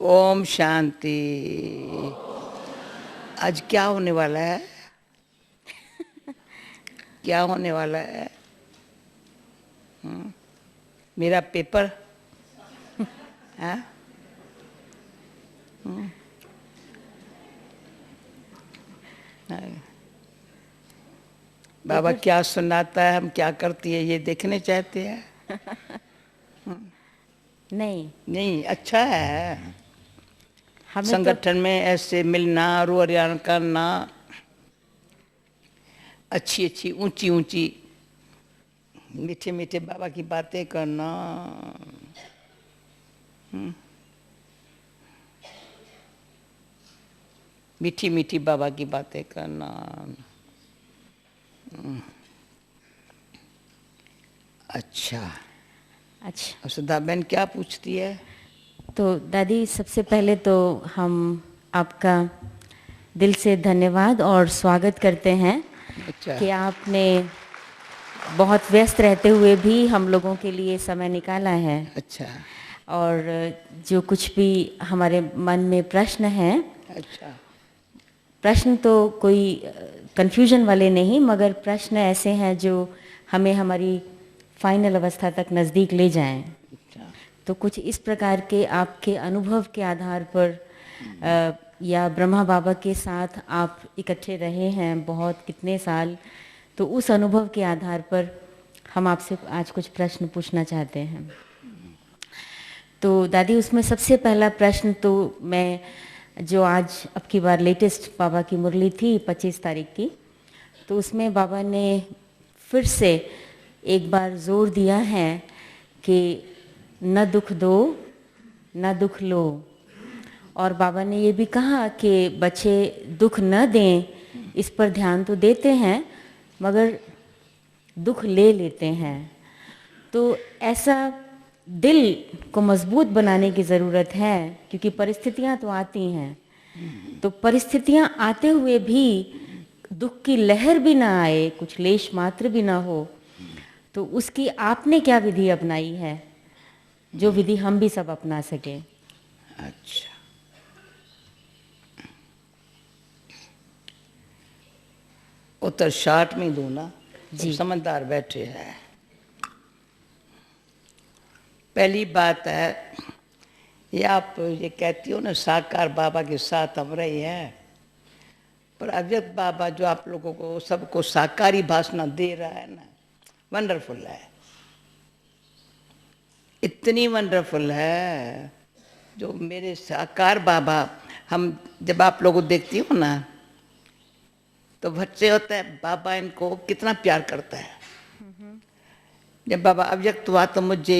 ओम शांति। आज क्या होने वाला है? क्या होने वाला है? मेरा पेपर है? बाबा क्या सुनाता है, हम क्या करती है, ये देखने चाहते हैं? नहीं, नहीं, अच्छा है हमें संगठन में ऐसे मिलना, रोरियान करना, अच्छी अच्छी ऊंची ऊंची मीठे मीठे बाबा की बातें करना। मीठी मीठी बाबा की बातें करना। अच्छा, अच्छा। सुधा बहन क्या पूछती है? तो दादी, सबसे पहले तो हम आपका दिल से धन्यवाद और स्वागत करते हैं अच्छा। कि आपने बहुत व्यस्त रहते हुए भी हम लोगों के लिए समय निकाला है। अच्छा। और जो कुछ भी हमारे मन में प्रश्न हैं, अच्छा। प्रश्न तो कोई कंफ्यूजन वाले नहीं, मगर प्रश्न ऐसे हैं जो हमें हमारी फाइनल अवस्था तक नज़दीक ले जाएं। अच्छा। तो कुछ इस प्रकार के आपके अनुभव के आधार पर या ब्रह्मा बाबा के साथ आप इकट्ठे रहे हैं बहुत कितने साल, तो उस अनुभव के आधार पर हम आपसे आज कुछ प्रश्न पूछना चाहते हैं। तो दादी, उसमें सबसे पहला प्रश्न तो मैं जो आज अब की बार लेटेस्ट बाबा की मुरली थी 25 तारीख की, तो उसमें बाबा ने फिर से एक बार जोर दिया है कि न दुख दो न दुख लो। और बाबा ने ये भी कहा कि बच्चे दुख न दें, इस पर ध्यान तो देते हैं मगर दुख ले लेते हैं। तो ऐसा दिल को मजबूत बनाने की ज़रूरत है, क्योंकि परिस्थितियां तो आती हैं। तो परिस्थितियां आते हुए भी दुख की लहर भी ना आए, कुछ लेश मात्र भी ना हो, तो उसकी आपने क्या विधि अपनाई है जो विधि हम भी सब अपना सके? अच्छा, उत्तर शार्ट में दो ना, सब जी समझदार बैठे हैं। पहली बात है, ये आप ये कहती हो ना साकार बाबा के साथ हम रहे हैं, पर अव्यक्त बाबा जो आप लोगों को सबको साकारी भाषण दे रहा है ना, वंडरफुल है। इतनी वंडरफुल है जो मेरे साकार बाबा, हम जब आप लोगों को देखती हो ना तो बच्चे होता है बाबा इनको कितना प्यार करता है। जब बाबा अव्यक्त हुआ तो मुझे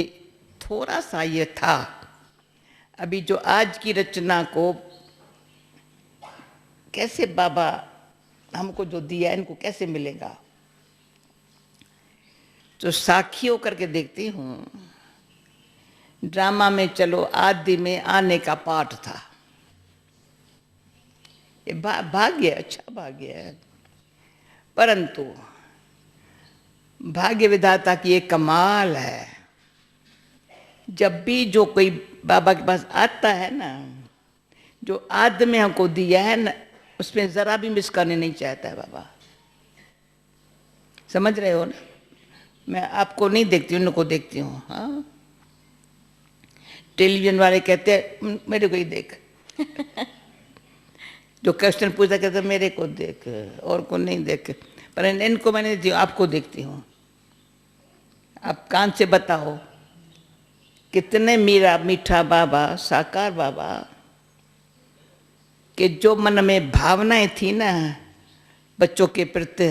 थोड़ा सा ये था, अभी जो आज की रचना को कैसे बाबा हमको जो दिया इनको कैसे मिलेगा, तो साक्षी होकर के देखती हूँ। ड्रामा में चलो आदि में आने का पाठ था, ये भाग्य, अच्छा भाग्य है, परंतु भाग्य विधाता की एक कमाल है। जब भी जो कोई बाबा के पास आता है ना, जो आदि में हमको दिया है ना, उसमें जरा भी मिस करने नहीं चाहता है बाबा। समझ रहे हो ना? मैं आपको नहीं देखती हूँ, उनको देखती हूँ। हाँ, टेलीविजन वाले कहते हैं मेरे को ही देख। जो क्वेश्चन पूछा कहते मेरे को देख, और को नहीं देख, पर इनको मैंने आपको देखती हूँ। आप कान से बताओ कितने मीरा मीठा बाबा, साकार बाबा कि जो मन में भावनाएं थी ना बच्चों के प्रति,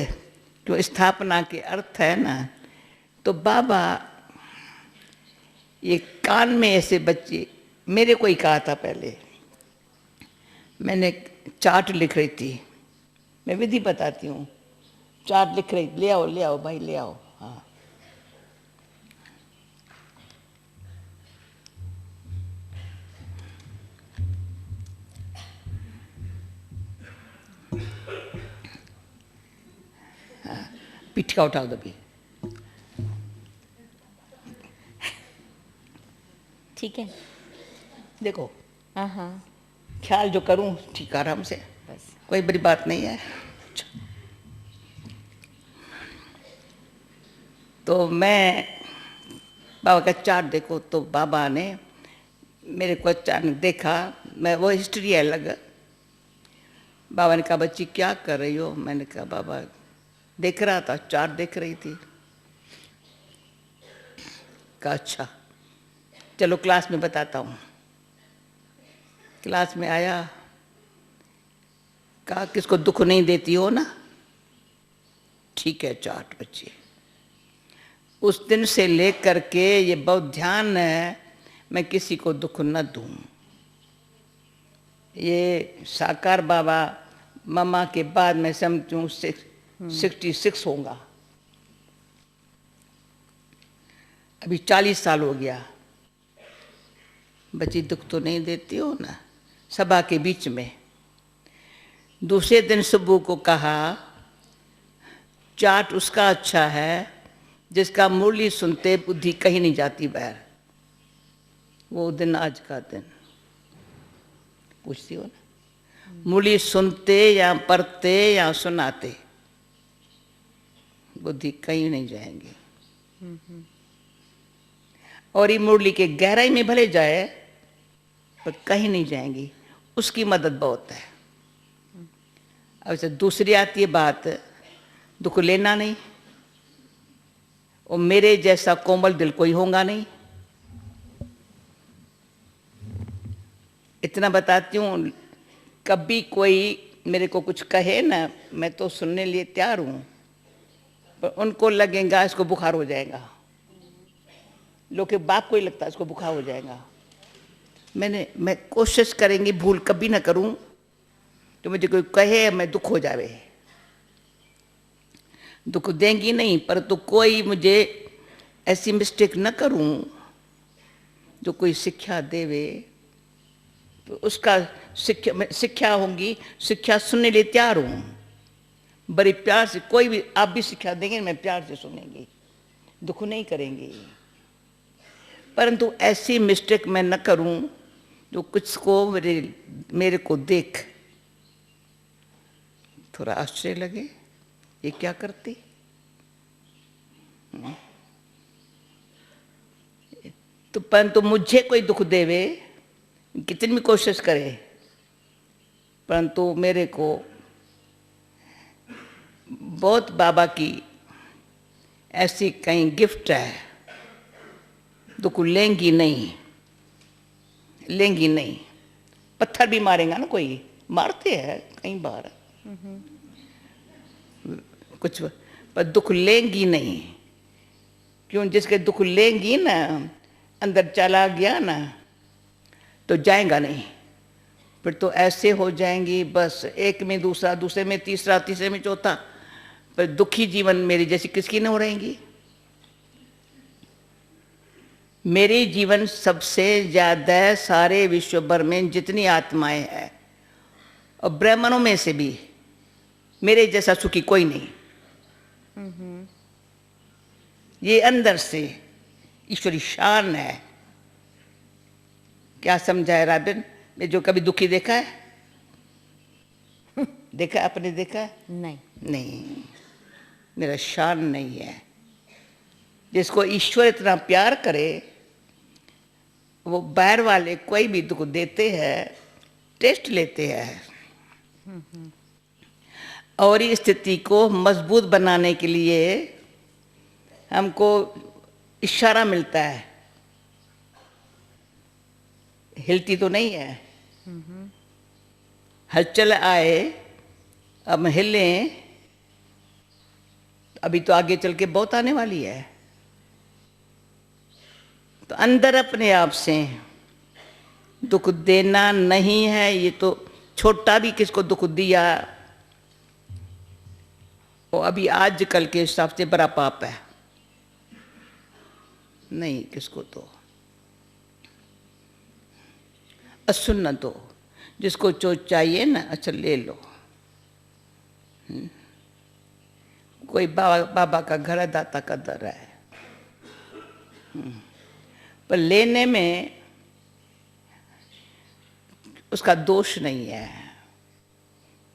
जो स्थापना के अर्थ है ना, तो बाबा ये कान में ऐसे बच्चे, मेरे को ही कहा था पहले, मैंने चार्ट लिख रही थी, मैं विधि बताती हूँ, चार्ट लिख रही, ले आओ भाई ले आओ। हाँ, पिठका उठाओ दबी। ठीक है। देखो हाँ हाँ, ख्याल जो करूं ठीक आराम से, बस। कोई बड़ी बात नहीं है। तो मैं बाबा का चार्ट देखो, तो बाबा ने मेरे को अचानक देखा, मैं वो हिस्ट्री है अलग। बाबा ने कहा बच्ची क्या कर रही हो? मैंने कहा बाबा देख रहा था, चार्ट देख रही थी। कहा अच्छा चलो क्लास में बताता हूँ। क्लास में आया, कहा किसको दुख नहीं देती हो ना? ठीक है चार्ट बच्ची। उस दिन से लेकर के ये बहुत ध्यान है, मैं किसी को दुख न दूं। ये साकार बाबा मम्मा के बाद मैं समझूं 66 होगा, अभी 40 साल हो गया। बच्ची दुख तो नहीं देती हो ना? सभा के बीच में दूसरे दिन सुबह को कहा चार्ट उसका अच्छा है जिसका मुरली सुनते बुद्धि कहीं नहीं जाती बाहर। वो दिन आज का दिन पूछती हो ना, मुरली सुनते या पढ़ते या सुनाते बुद्धि कहीं नहीं जाएंगी। और ये मुरली के गहराई में भले जाए पर कहीं नहीं जाएंगी, उसकी मदद बहुत है। अब से दूसरी आती है बात, दुख लेना नहीं, और मेरे जैसा कोमल दिल कोई होगा नहीं। इतना बताती हूँ, कभी कोई मेरे को कुछ कहे ना, मैं तो सुनने लिए तैयार हूँ, पर उनको लगेगा इसको बुखार हो जाएगा। लोग के बाप को ही लगता है इसको बुखार हो जाएगा। मैं कोशिश करेंगी भूल कभी ना करूं तो मुझे कोई कहे मैं दुख हो जावे। दुख देंगी नहीं, पर तो कोई मुझे ऐसी मिस्टेक न करूं जो कोई शिक्षा देवे, तो उसका शिक्षा होंगी, शिक्षा सुनने लिए तैयार हूं बड़े प्यार से। कोई भी आप भी शिक्षा देंगे मैं प्यार से सुनेंगी, दुख नहीं करेंगी। परंतु ऐसी मिस्टेक मैं न करूं जो कुछ को मेरे को देख थोड़ा आश्चर्य लगे, ये क्या करती। तो परंतु मुझे कोई दुख देवे, कितनी भी कोशिश करे, परंतु मेरे को बहुत बाबा की ऐसी कहीं गिफ्ट है, दुख लेंगी नहीं, लेंगी नहीं। पत्थर भी मारेगा ना, कोई मारते हैं कई बार कुछ, पर दुख लेंगी नहीं। क्यों? जिसके दुख लेंगी ना, अंदर चला गया ना तो जाएगा नहीं, फिर तो ऐसे हो जाएंगी बस, एक में दूसरा, दूसरे में तीसरा, तीसरे में चौथा, पर दुखी जीवन मेरी जैसी किसकी न हो रहेंगी। मेरी जीवन सबसे ज्यादा सारे विश्व भर में जितनी आत्माएं हैं और ब्राह्मणों में से भी मेरे जैसा सुखी कोई नहीं। ये अंदर से ईश्वरी शान है। क्या समझा है राबिन ने? जो कभी दुखी देखा है? देखा आपने? देखा है? नहीं नहीं, मेरा शान नहीं है। जिसको ईश्वर इतना प्यार करे वो बाहर वाले कोई भी दुख देते हैं, टेस्ट लेते हैं। और इस स्थिति को मजबूत बनाने के लिए हमको इशारा मिलता है, हिलती तो नहीं है। हलचल आए, अब हिलें, अभी तो आगे चल के बहुत आने वाली है। तो अंदर अपने आप से दुख देना नहीं है। ये तो छोटा भी किसको दुख दिया वो अभी आज कल के हिसाब से बड़ा पाप है। नहीं किसको तो असुन न दो, जिसको जो चाहिए ना अच्छा ले लो। कोई बाबा का घर है, दाता का दर है, पर लेने में उसका दोष नहीं है।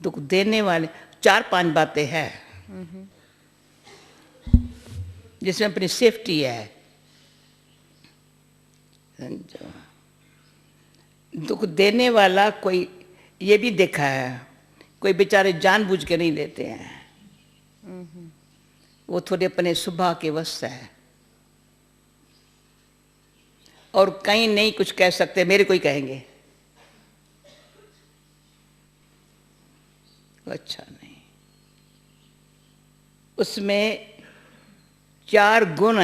दुख देने वाले 4-5 बातें हैं जिसमें अपनी सेफ्टी है। समझो, दुख देने वाला कोई, ये भी देखा है, कोई बेचारे जानबूझ के नहीं देते हैं, वो थोड़े अपने स्वभाव के वश है, और कहीं नहीं कुछ कह सकते, मेरे को ही कहेंगे, अच्छा नहीं। उसमें 4 गुण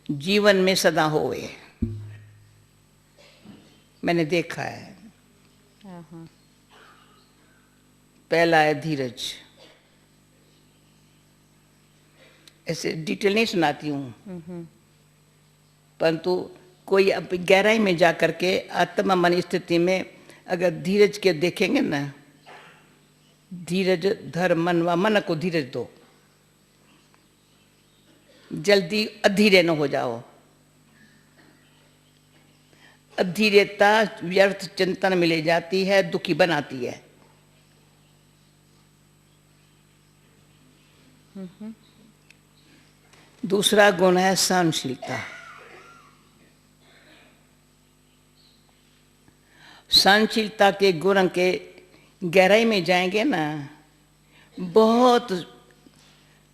जीवन में सदा होए, मैंने देखा है। पहला है धीरज। ऐसे डिटेल नहीं सुनाती हूँ, परंतु कोई अब गहराई में जा करके आत्मा मन स्थिति में अगर धीरज के देखेंगे ना, धीरज धर मन व मन को धीरज दो, जल्दी अधीरे न हो जाओ। अधीरता व्यर्थ चिंतन में ले जाती है, दुखी बनाती है। दूसरा गुण है सहनशीलता। सहनशीलता के गुण के गहराई में जाएंगे ना, बहुत,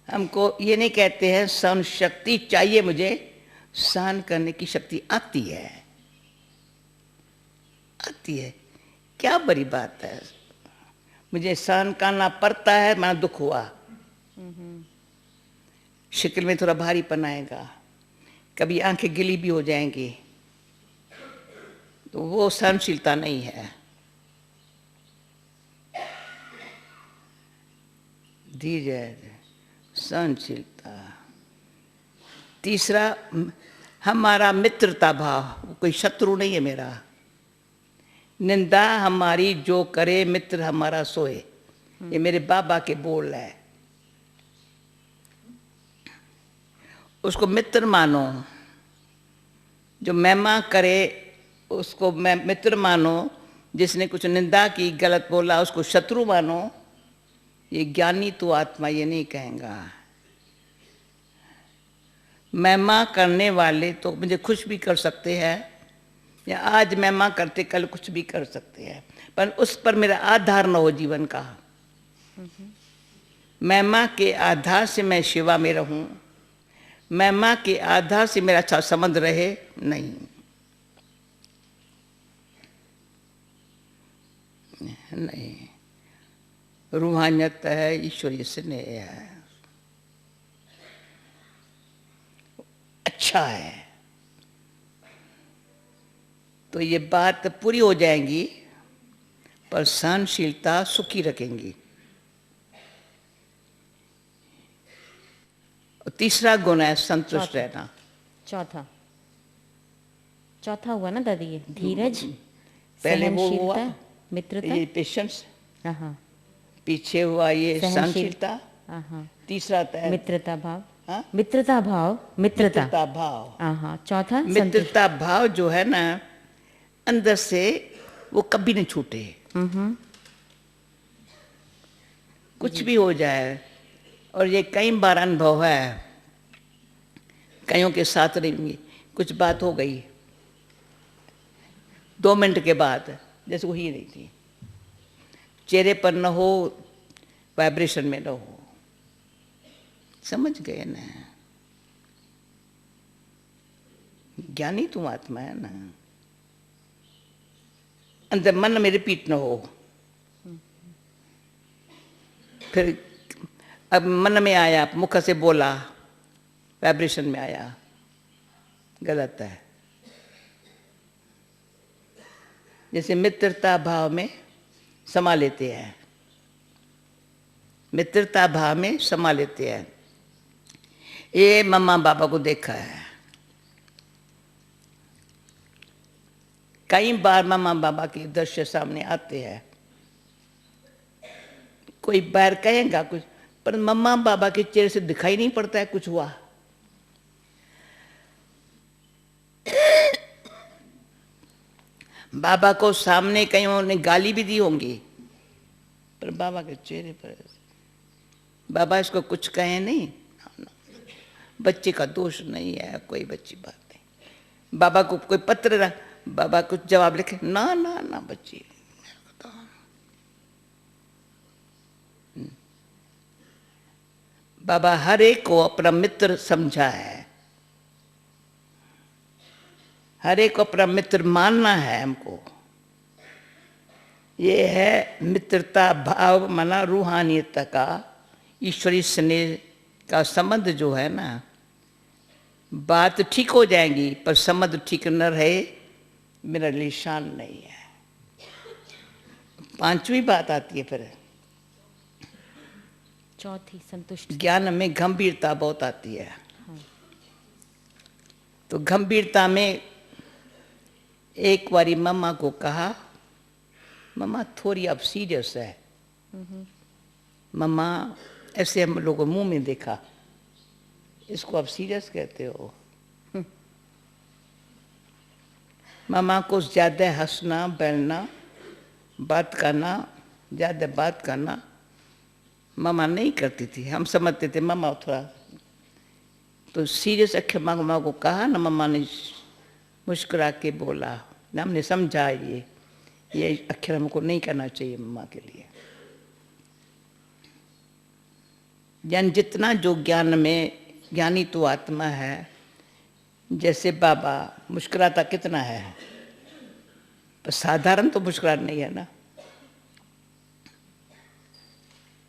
हमको ये नहीं कहते हैं सहन शक्ति चाहिए, मुझे सहन करने की शक्ति आती है, आती है, क्या बड़ी बात है। मुझे सहन करना पड़ता है, माना दुख हुआ, शक्ल में थोड़ा भारीपन आएगा, कभी आंखें गिली भी हो जाएंगी, तो वो सहनशीलता नहीं है। धीरज, सहनशीलता। तीसरा हमारा मित्रता भाव, कोई शत्रु नहीं है मेरा। निंदा हमारी जो करे, मित्र हमारा सोए, ये मेरे बाबा के बोल है। उसको मित्र मानो, जो महिमा करे उसको मित्र मानो, जिसने कुछ निंदा की, गलत बोला, उसको शत्रु मानो। ये ज्ञानी तो आत्मा ये नहीं कहेगा। महिमा करने वाले तो मुझे खुश भी कर सकते हैं, या आज महिमा करते कल कुछ भी कर सकते हैं, पर उस पर मेरा आधार न हो जीवन का। महिमा के आधार से मैं सेवा में रहूं, महिमा के आधार से मेरा अच्छा संबंध रहे, नहीं। नहीं, रूहानियत है, ईश्वरीय स्नेह है, अच्छा है, तो ये बात पूरी हो जाएंगी, पर सहनशीलता सुखी रखेंगी। तीसरा गुण है संतुष्ट रहना। चौथा हुआ ना दादी, ये धीरज, पहले वो हुआ सहनशीलता, मित्रता, ये पेशेंस, हाँ, पीछे हुआ ये सहनशीलता, तीसरा है मित्रता भाव। हाँ? मित्रता भाव, मित्रता भाव, हाँ, चौथा मित्रता भाव जो है ना, अंदर से वो कभी नहीं छूटे, कुछ भी हो जाए। और ये कई बार अनुभव है, कईयों के साथ रहेंगे, कुछ बात हो गई, 2 मिनट के बाद जैसे वो ही नहीं थी, चेहरे पर न हो, वाइब्रेशन में न हो, समझ गए ना। ज्ञानी तुम आत्मा है ना, अंदर मन में रिपीट न हो। फिर अब मन में आया, मुख से बोला, वाइब्रेशन में आया, गलत है। जैसे मित्रता भाव में समा लेते हैं, मित्रता भाव में समा लेते हैं। ये मम्मा बाबा को देखा है, कई बार मम्मा बाबा के दृश्य सामने आते हैं। कोई बाहर कहेगा कुछ, पर मम्मा बाबा के चेहरे से दिखाई नहीं पड़ता है कुछ हुआ। बाबा को सामने कहीं उन्होंने गाली भी दी होंगी, पर बाबा के चेहरे पर बाबा इसको कुछ कहे नहीं, बच्चे का दोष नहीं है, कोई बच्ची बात नहीं। बाबा को कोई पत्र रहा, बाबा कुछ जवाब लिखे, ना ना ना बच्ची। बाबा हर एक को अपना मित्र समझा है, हर एक को अपना मित्र मानना है हमको। ये है मित्रता भाव, माना रूहानियत का, ईश्वरीय स्नेह का संबंध जो है ना। बात ठीक हो जाएगी पर संबंध ठीक न रहे, मेरा लिए शान नहीं है। पांचवी बात आती है फिर चौथी, संतुष्ट। ज्ञान में गंभीरता बहुत आती है। हाँ। तो गंभीरता में एक बारी मम्मा को कहा, मम्मा थोड़ी अब सीरियस है। मम्मा ऐसे हम लोगों मुंह में देखा, इसको अब सीरियस कहते हो। मम्मा को ज्यादा हंसना, बैलना, बात करना, ज्यादा बात करना मम्मा नहीं करती थी। हम समझते थे मम्मा थोड़ा, तो सीरियस अक्षर मम्मा को कहा ना, मम्मा ने मुस्कुरा के बोला, हमने समझा ये अक्षर हमको नहीं करना चाहिए मम्मा के लिए। ज्ञान जितना जो ज्ञान में, ज्ञानी तो आत्मा है। जैसे बाबा मुस्कुराता कितना है, पर साधारण तो मुस्कुराहट नहीं है ना।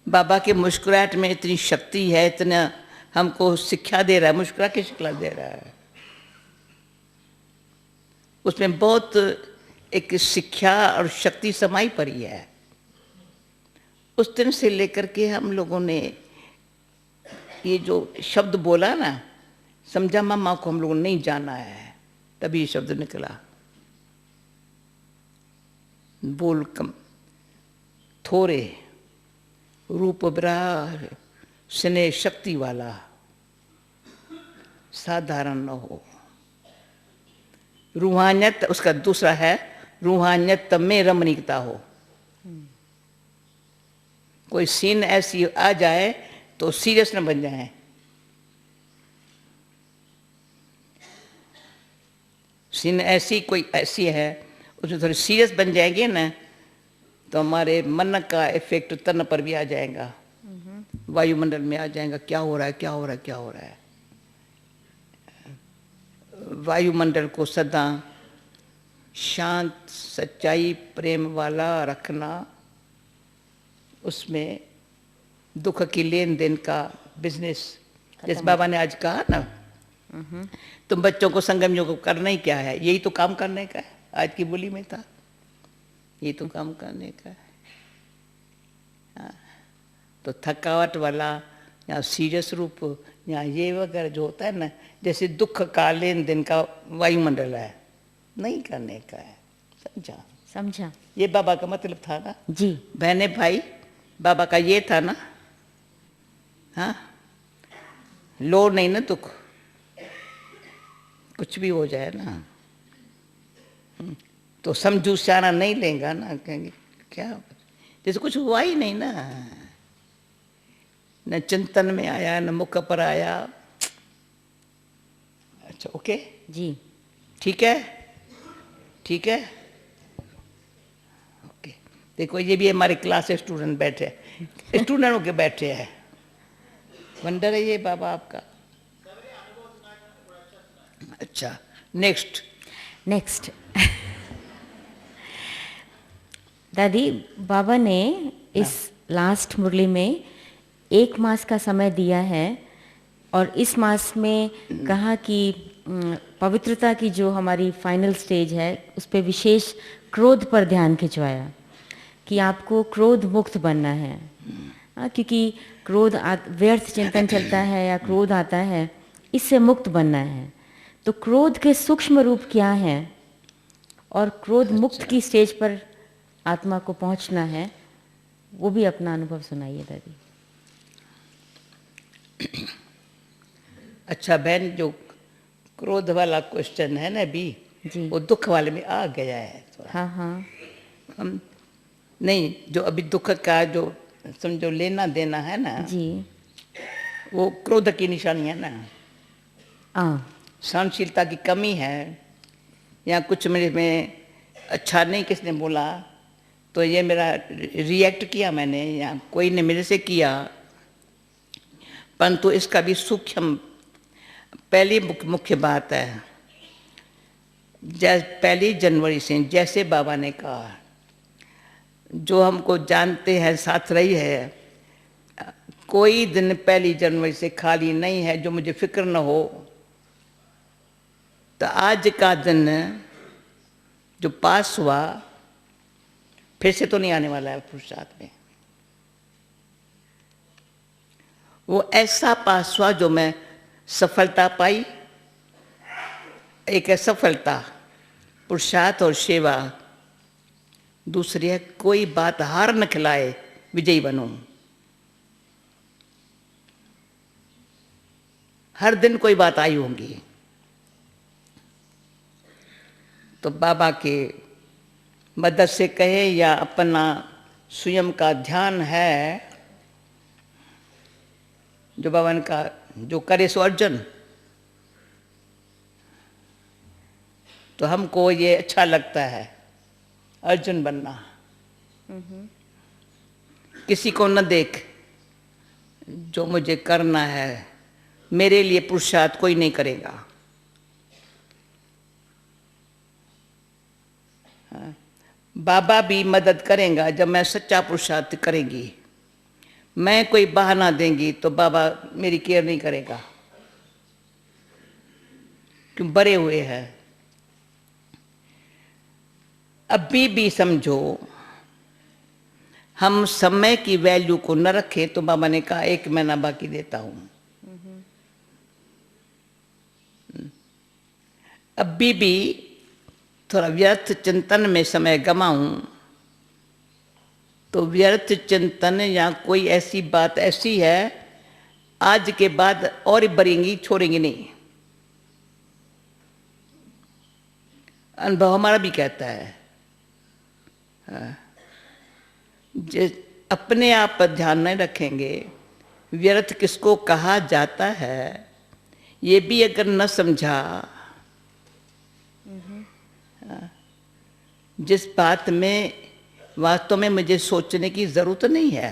बाबा के मुस्कुराहट में इतनी शक्ति है, इतना हमको शिक्षा दे रहा है, मुस्कुरा के शिक्षा दे रहा है। उसमें बहुत एक शिक्षा और शक्ति समाई पड़ी है। उस दिन से लेकर के हम लोगों ने ये जो शब्द बोला ना, समझा मम्मा को हम लोगों ने नहीं जाना है, तभी ये शब्द निकला। बोल कम थोड़े, रूप बड़ा, स्नेह शक्ति वाला, साधारण न हो। रूहानियत उसका दूसरा है, रूहानियत में रमणीकता हो। कोई सीन ऐसी आ जाए तो सीरियस न बन जाए। सीन ऐसी कोई ऐसी है, उसमें थोड़ी सीरियस बन जाएंगे ना, तो हमारे मन का इफेक्ट तन पर भी आ जाएगा, वायुमंडल में आ जाएगा। क्या हो रहा है, क्या हो रहा है, क्या हो रहा है। वायुमंडल को सदा शांत, सच्चाई, प्रेम वाला रखना, उसमें दुख की लेन देन का बिजनेस, जैसे बाबा ने आज कहा ना, तुम बच्चों को संगम योग करना ही क्या है, यही तो काम करने का है। आज की बोली में था, ये तो काम करने का है। हाँ। तो थकावट वाला या सीरियस रूप या ये वगैरह जो होता है ना, जैसे दुख का लेन देन का वायुमंडल है, नहीं करने का है। समझा? समझा। ये बाबा का मतलब था ना जी। बहने भाई, बाबा का ये था ना। हाँ, लो नहीं ना दुख, कुछ भी हो जाए ना तो समझू सारा नहीं लेगा ना, कहेंगे क्या, जैसे कुछ हुआ ही नहीं ना, न चिंतन में आया, न मुख पर आया। अच्छा, ओके जी, ठीक है, ठीक है, ओके। देखो ये भी हमारे क्लास स्टूडेंट बैठे, स्टूडेंट होके बैठे हैं। वंडर है ये बाबा आपका। अच्छा, नेक्स्ट नेक्स्ट। दादी, बाबा ने इस लास्ट मुरली में 1 मास का समय दिया है और इस मास में कहा कि पवित्रता की जो हमारी फाइनल स्टेज है उस पर विशेष क्रोध पर ध्यान खिंचवाया कि आपको क्रोध मुक्त बनना है। क्योंकि क्रोध व्यर्थ चिंतन चलता है या क्रोध आता है, इससे मुक्त बनना है। तो क्रोध के सूक्ष्म रूप क्या हैं और क्रोध मुक्त की स्टेज पर आत्मा को पहुंचना है, वो भी अपना अनुभव सुनाइए दादी। अच्छा बहन, जो क्रोध वाला क्वेश्चन है ना अभी, वो दुख वाले में आ गया है। तो थोड़ा। हाँ हाँ। हम नहीं, जो अभी दुख का जो समझो लेना देना है ना, जी। वो क्रोध की निशानी है ना। सहनशीलता की कमी है, या कुछ मेरे में अच्छा नहीं किसने बोला तो ये मेरा रिएक्ट किया मैंने, या कोई ने मेरे से किया, परंतु इसका भी सूक्ष्म पहली मुख्य बात है। पहली जनवरी से जैसे बाबा ने कहा, जो हमको जानते हैं साथ रही है, कोई दिन पहली जनवरी से खाली नहीं है जो मुझे फिक्र न हो। तो आज का दिन जो पास हुआ फिर से तो नहीं आने वाला है पुरुषार्थ में। वो ऐसा पास हुआ जो मैं सफलता पाई। एक है सफलता, पुरुषार्थ और सेवा। दूसरी है कोई बात हार न खिलाए, विजयी बनूं। हर दिन कोई बात आई होंगी, तो बाबा के मदद से कहे या अपना स्वयं का ध्यान है, जो बाबा का जो करे सो अर्जन। तो हमको ये अच्छा लगता है अर्जुन बनना। किसी को न देख, जो मुझे करना है मेरे लिए पुरुषार्थ कोई नहीं करेगा। बाबा भी मदद करेगा जब मैं सच्चा पुरुषार्थ करेंगी। मैं कोई बहाना देंगी तो बाबा मेरी केयर नहीं करेगा, क्यों बड़े हुए हैं। अभी भी समझो हम समय की वैल्यू को न रखें तो बाबा ने कहा 1 महीना बाकी देता हूं। अभी भी थोड़ा व्यर्थ चिंतन में समय गमाऊं तो व्यर्थ चिंतन या कोई ऐसी बात ऐसी है आज के बाद और बढ़ेंगी, छोड़ेंगी नहीं। अनुभव हमारा भी कहता है। जिस अपने आप पर ध्यान नहीं रखेंगे, व्यर्थ किसको कहा जाता है ये भी अगर न समझा, जिस बात में वास्तव में मुझे सोचने की जरूरत नहीं है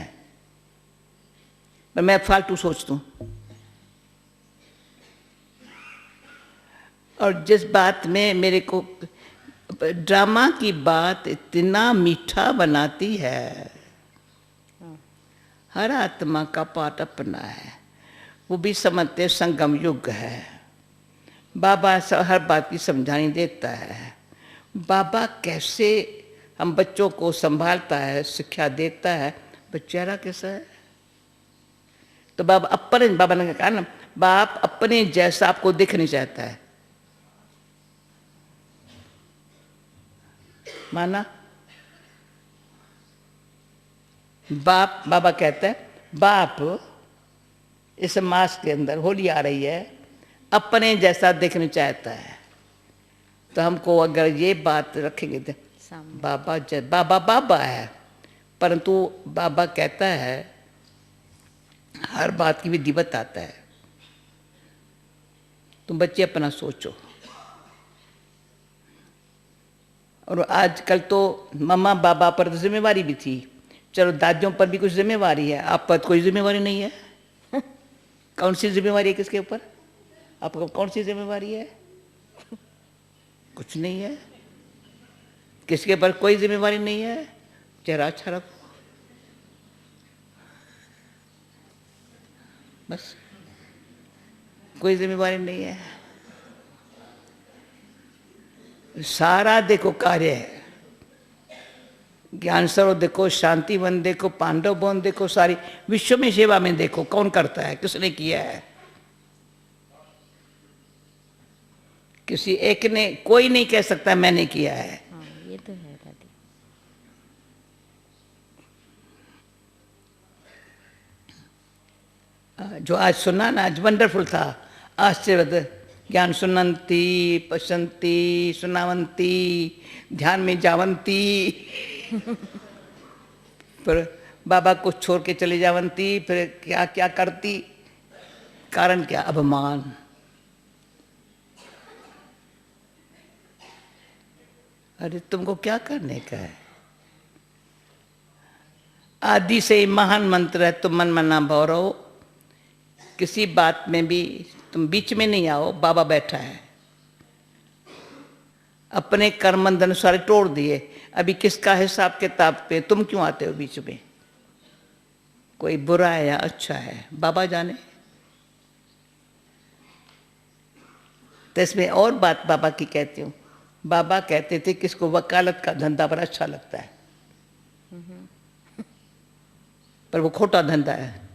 पर मैं फालतू सोचता हूं, और जिस बात में मेरे को ड्रामा की बात इतना मीठा बनाती है। हर आत्मा का पाठ अपना है, वो भी समझते संगम युग है। बाबा हर बात की समझानी देता है। बाबा कैसे हम बच्चों को संभालता है, शिक्षा देता है, चेहरा कैसा है। तो बाबा ने कहा ना, बाप अपने जैसा आपको दिख नहीं चाहता है। माना बाबा कहता है, बाप इस मास के अंदर होली आ रही है, अपने जैसा दिखना चाहता है। तो हमको अगर ये बात रखेंगे तो बाबा है, परंतु बाबा कहता है हर बात की विधि बताता है। तुम बच्चे अपना सोचो। और आजकल तो मम्मा बाबा पर तो जिम्मेवारी भी थी, चलो दादियों पर भी कुछ जिम्मेवारी है, आप पर कोई जिम्मेवारी नहीं है। कौन सी जिम्मेवारी है किसके ऊपर? आपको कौन सी जिम्मेवारी है? कुछ नहीं है, किसके ऊपर कोई जिम्मेवारी नहीं है। चेहरा अच्छा रखो बस, कोई जिम्मेवारी नहीं है। सारा देखो कार्य है, ज्ञान सरोवर देखो, शांति वन देखो, पांडव वन देखो, सारी विश्व में सेवा में देखो, कौन करता है, किसने किया है? किसी एक ने, कोई नहीं कह सकता मैंने किया है। हाँ, ये तो है दादी। जो आज सुना ना, आज वंडरफुल था, आश्चर्य ज्ञान सुनंती, पश्यंती, सुनावंती, ध्यान में जावंती, फिर बाबा को छोड़ के चले जावंती, फिर क्या क्या करती, कारण क्या? अभिमान। अरे तुमको क्या करने का है? आदि से ही महान मंत्र है, तुम मन में ना भाव रहो, किसी बात में भी तुम बीच में नहीं आओ, बाबा बैठा है। अपने कर्म बंधन सारे तोड़ दिए, अभी किसका हिसाब किताब पे तुम क्यों आते हो बीच में? कोई बुरा है या अच्छा है, बाबा जाने। तो इसमें और बात बाबा की कहती हूँ। बाबा कहते थे किसको वकालत का धंधा बड़ा अच्छा लगता है, पर वो खोटा धंधा है।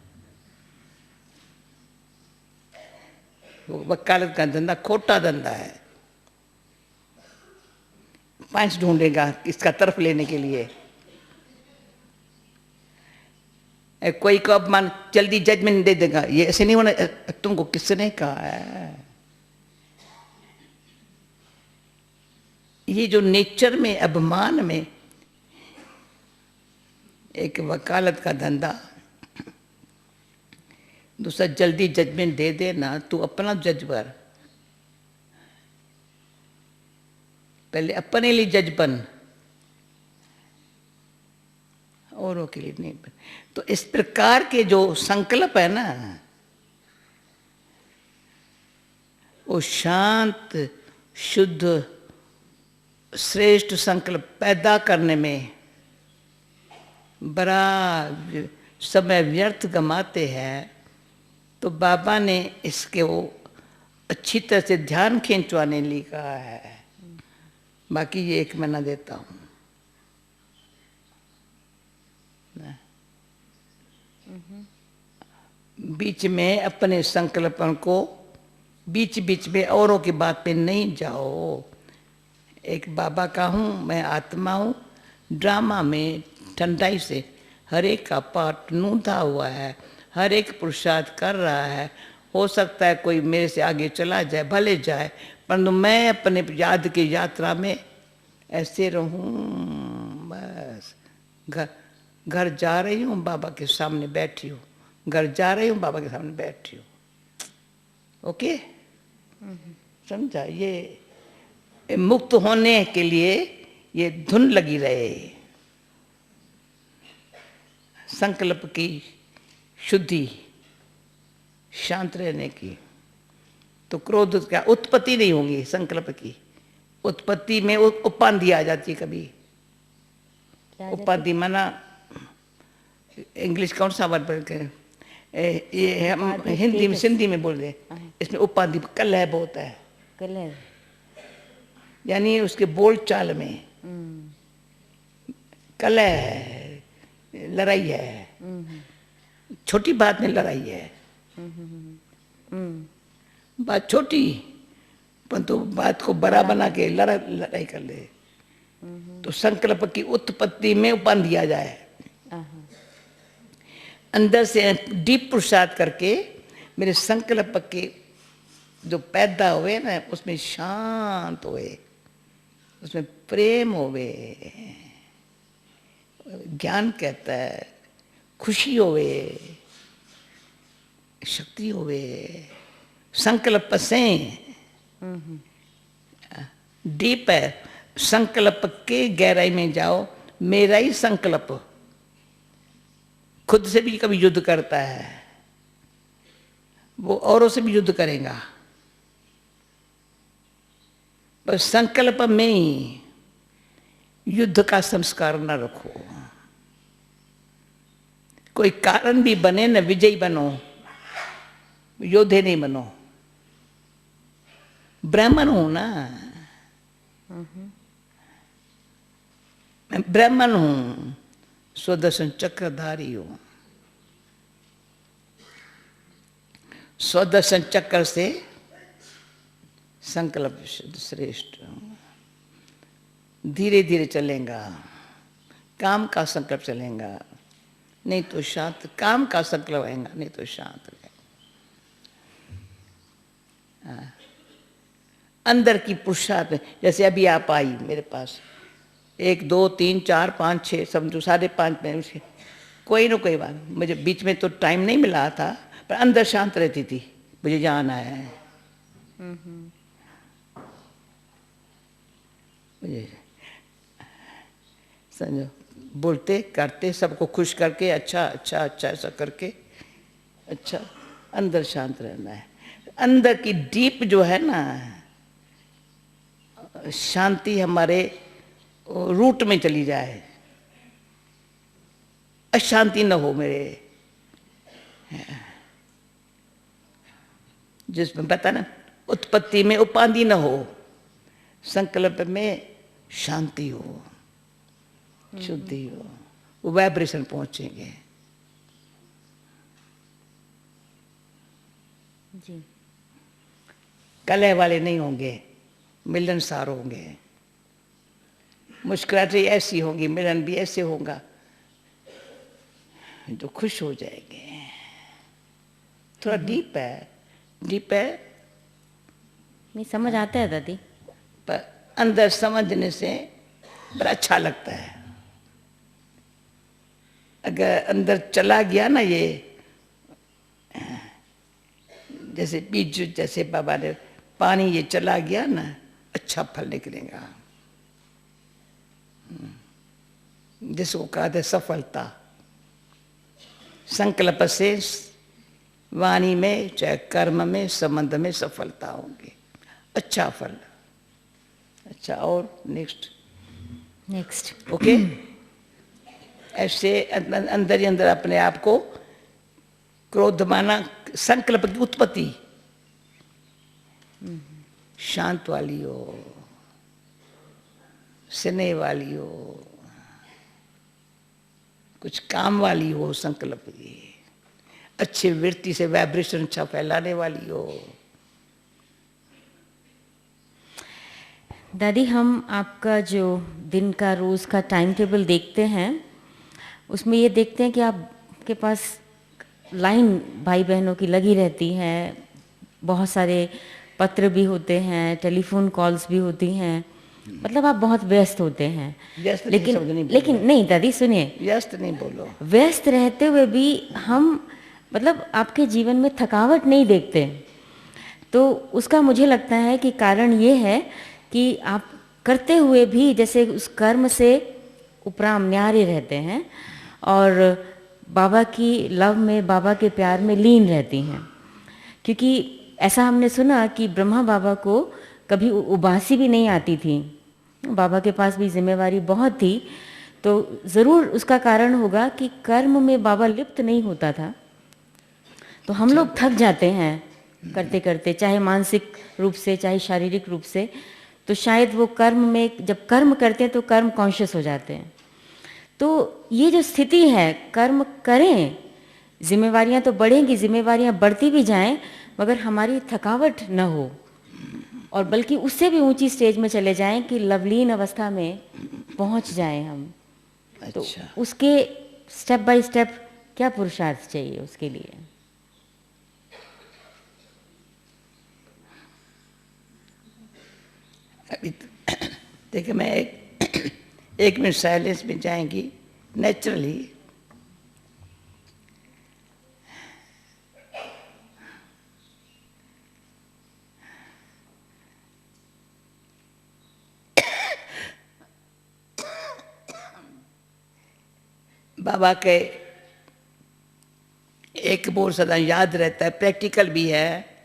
वो वकालत का धंधा खोटा धंधा है। पॉइंट्स ढूंढेगा इसका तरफ लेने के लिए। कोई को अपमान जल्दी जजमेंट दे देगा, ये ऐसे नहीं होना। तुमको किसने कहा है? ये जो नेचर में, अभिमान में, एक वकालत का धंधा, दूसरा जल्दी जजमेंट दे देना, तू अपना जज बन, पहले अपने लिए जज बन, औरों के लिए नहीं बन। तो इस प्रकार के जो संकल्प है ना, वो शांत, शुद्ध, श्रेष्ठ संकल्प पैदा करने में बड़ा समय व्यर्थ गमाते हैं। तो बाबा ने इसके वो अच्छी तरह से ध्यान खींचवाने लिए कहा है। बाकी ये 1 महीना देता हूँ। बीच में अपने संकल्पन को, बीच बीच में औरों की बात पे नहीं जाओ। एक बाबा का हूँ, मैं आत्मा हूँ, ड्रामा में ठंडाई से हर एक का पाठ नूंधा हुआ है, हर एक पुरुषार्थ कर रहा है। हो सकता है कोई मेरे से आगे चला जाए, भले जाए, परंतु मैं अपने याद की यात्रा में ऐसे रहूं। बस घर जा रही हूँ, बाबा के सामने बैठी हूँ, घर जा रही हूँ, बाबा के सामने बैठी हूँ। ओके, समझा? ये मुक्त होने के लिए ये धुन लगी रहे, संकल्प की शुद्धि, शांत रहने की। तो क्रोध क्या उत्पत्ति नहीं होगी संकल्प की। उत्पत्ति में उपाधि आ जाती है कभी। उपाधि माना इंग्लिश कौन सा वर्ड बोलते हैं, ये हम हिंदी में, सिंधी में बोल रहे, इसमें उपाधि कलह बहुत है। कलह यानी उसके बोल चाल में कलह है, लड़ाई है, छोटी बात में लड़ाई है। बात छोटी, परंतु बात को बड़ा बना के लड़ाई कर ले। तो संकल्प की उत्पत्ति में उपाधि आ जाए, अंदर से डीप पुरुषार्थ करके मेरे संकल्प के जो पैदा हुए ना, उसमें शांत हुए, उसमें प्रेम होवे, ज्ञान कहता है, खुशी होवे, शक्ति होवे, संकल्प से डीप है। संकल्प के गहराई में जाओ। मेरा ही संकल्प खुद से भी कभी युद्ध करता है, वो औरों से भी युद्ध करेगा। पर संकल्प में ही युद्ध का संस्कार न रखो। कोई कारण भी बने न, विजयी बनो, योद्धे नहीं बनो। ब्राह्मण हूं ना, मैं ब्राह्मण हूं, स्वदर्शन चक्रधारी हूं। स्वदर्शन चक्र से संकल्प श्रेष्ठ, धीरे धीरे चलेगा। काम का संकल्प चलेगा, नहीं तो शांत। काम का संकल्प आएगा, नहीं तो शांत रहेगा। अंदर की पुरुषार्थ में, जैसे अभी आप आई मेरे पास, 1 2 3 4 5 6 समझो 5.5 में उसे कोई ना कोई बात, मुझे बीच में तो टाइम नहीं मिला था, पर अंदर शांत रहती थी, मुझे जान आया है। मुझे समझो, बोलते करते सबको खुश करके अच्छा अच्छा अच्छा ऐसा करके, अच्छा अंदर शांत रहना है। अंदर की डीप जो है ना शांति, हमारे रूट में चली जाए, अशांति न हो मेरे, जिसमें पता ना उत्पत्ति में उपाधि न हो, संकल्प में शांति हो, शुद्धि हो, वो वाइब्रेशन पहुंचेंगे। जी। कलह वाले नहीं होंगे, मिलनसार होंगे, मुस्कुराहटें ऐसी होंगी, मिलन भी ऐसे होगा जो खुश हो जाएंगे। थोड़ा डीप है, डीप है, नहीं समझ आता है दादी, पर अंदर समझने से बड़ा अच्छा लगता है। अगर अंदर चला गया ना ये, जैसे बीज, जैसे बाबा ने पानी ये चला गया ना, अच्छा फल निकलेगा। जिसको कहा था सफलता, संकल्प से वाणी में चाहे कर्म में संबंध में सफलता होगी, अच्छा फल। अच्छा, और नेक्स्ट ओके। ऐसे अंदर ही अंदर अपने आप को क्रोध माना, संकल्प की उत्पत्ति शांत वाली हो, स्नेह वाली हो, कुछ काम वाली हो, संकल्प की अच्छी वृत्ति से वाइब्रेशन अच्छा फैलाने वाली हो। दादी हम आपका जो दिन का रोज का टाइम टेबल देखते हैं, उसमें ये देखते हैं कि आपके पास लाइन भाई बहनों की लगी रहती है, बहुत सारे पत्र भी होते हैं, टेलीफोन कॉल्स भी होती हैं, मतलब आप बहुत व्यस्त होते हैं। व्यस्त लेकिन नहीं दादी सुनिए, व्यस्त नहीं बोलो, व्यस्त रहते हुए भी हम मतलब आपके जीवन में थकावट नहीं देखते। तो उसका मुझे लगता है कि कारण ये है कि आप करते हुए भी जैसे उस कर्म से उपराम न्यारे रहते हैं और बाबा की लव में, बाबा के प्यार में लीन रहती हैं। क्योंकि ऐसा हमने सुना कि ब्रह्मा बाबा को कभी उबासी भी नहीं आती थी, बाबा के पास भी जिम्मेवारी बहुत थी। तो ज़रूर उसका कारण होगा कि कर्म में बाबा लिप्त नहीं होता था। तो हम लोग थक जाते हैं करते करते, चाहे मानसिक रूप से चाहे शारीरिक रूप से। तो शायद वो कर्म में, जब कर्म करते हैं तो कर्म कॉन्शियस हो जाते हैं। तो ये जो स्थिति है, कर्म करें, जिम्मेवारियां तो बढ़ेंगी, जिम्मेवारियां बढ़ती भी जाएं, मगर हमारी थकावट न हो, और बल्कि उससे भी ऊंची स्टेज में चले जाएं कि लवलीन अवस्था में पहुंच जाएं हम। अच्छा। तो उसके स्टेप बाय स्टेप क्या पुरुषार्थ चाहिए उसके लिए? अभी देखिए, मैं एक मिनट साइलेंस में जाएंगी नेचुरली। बाबा के एक बोल सदा याद रहता है, प्रैक्टिकल भी है।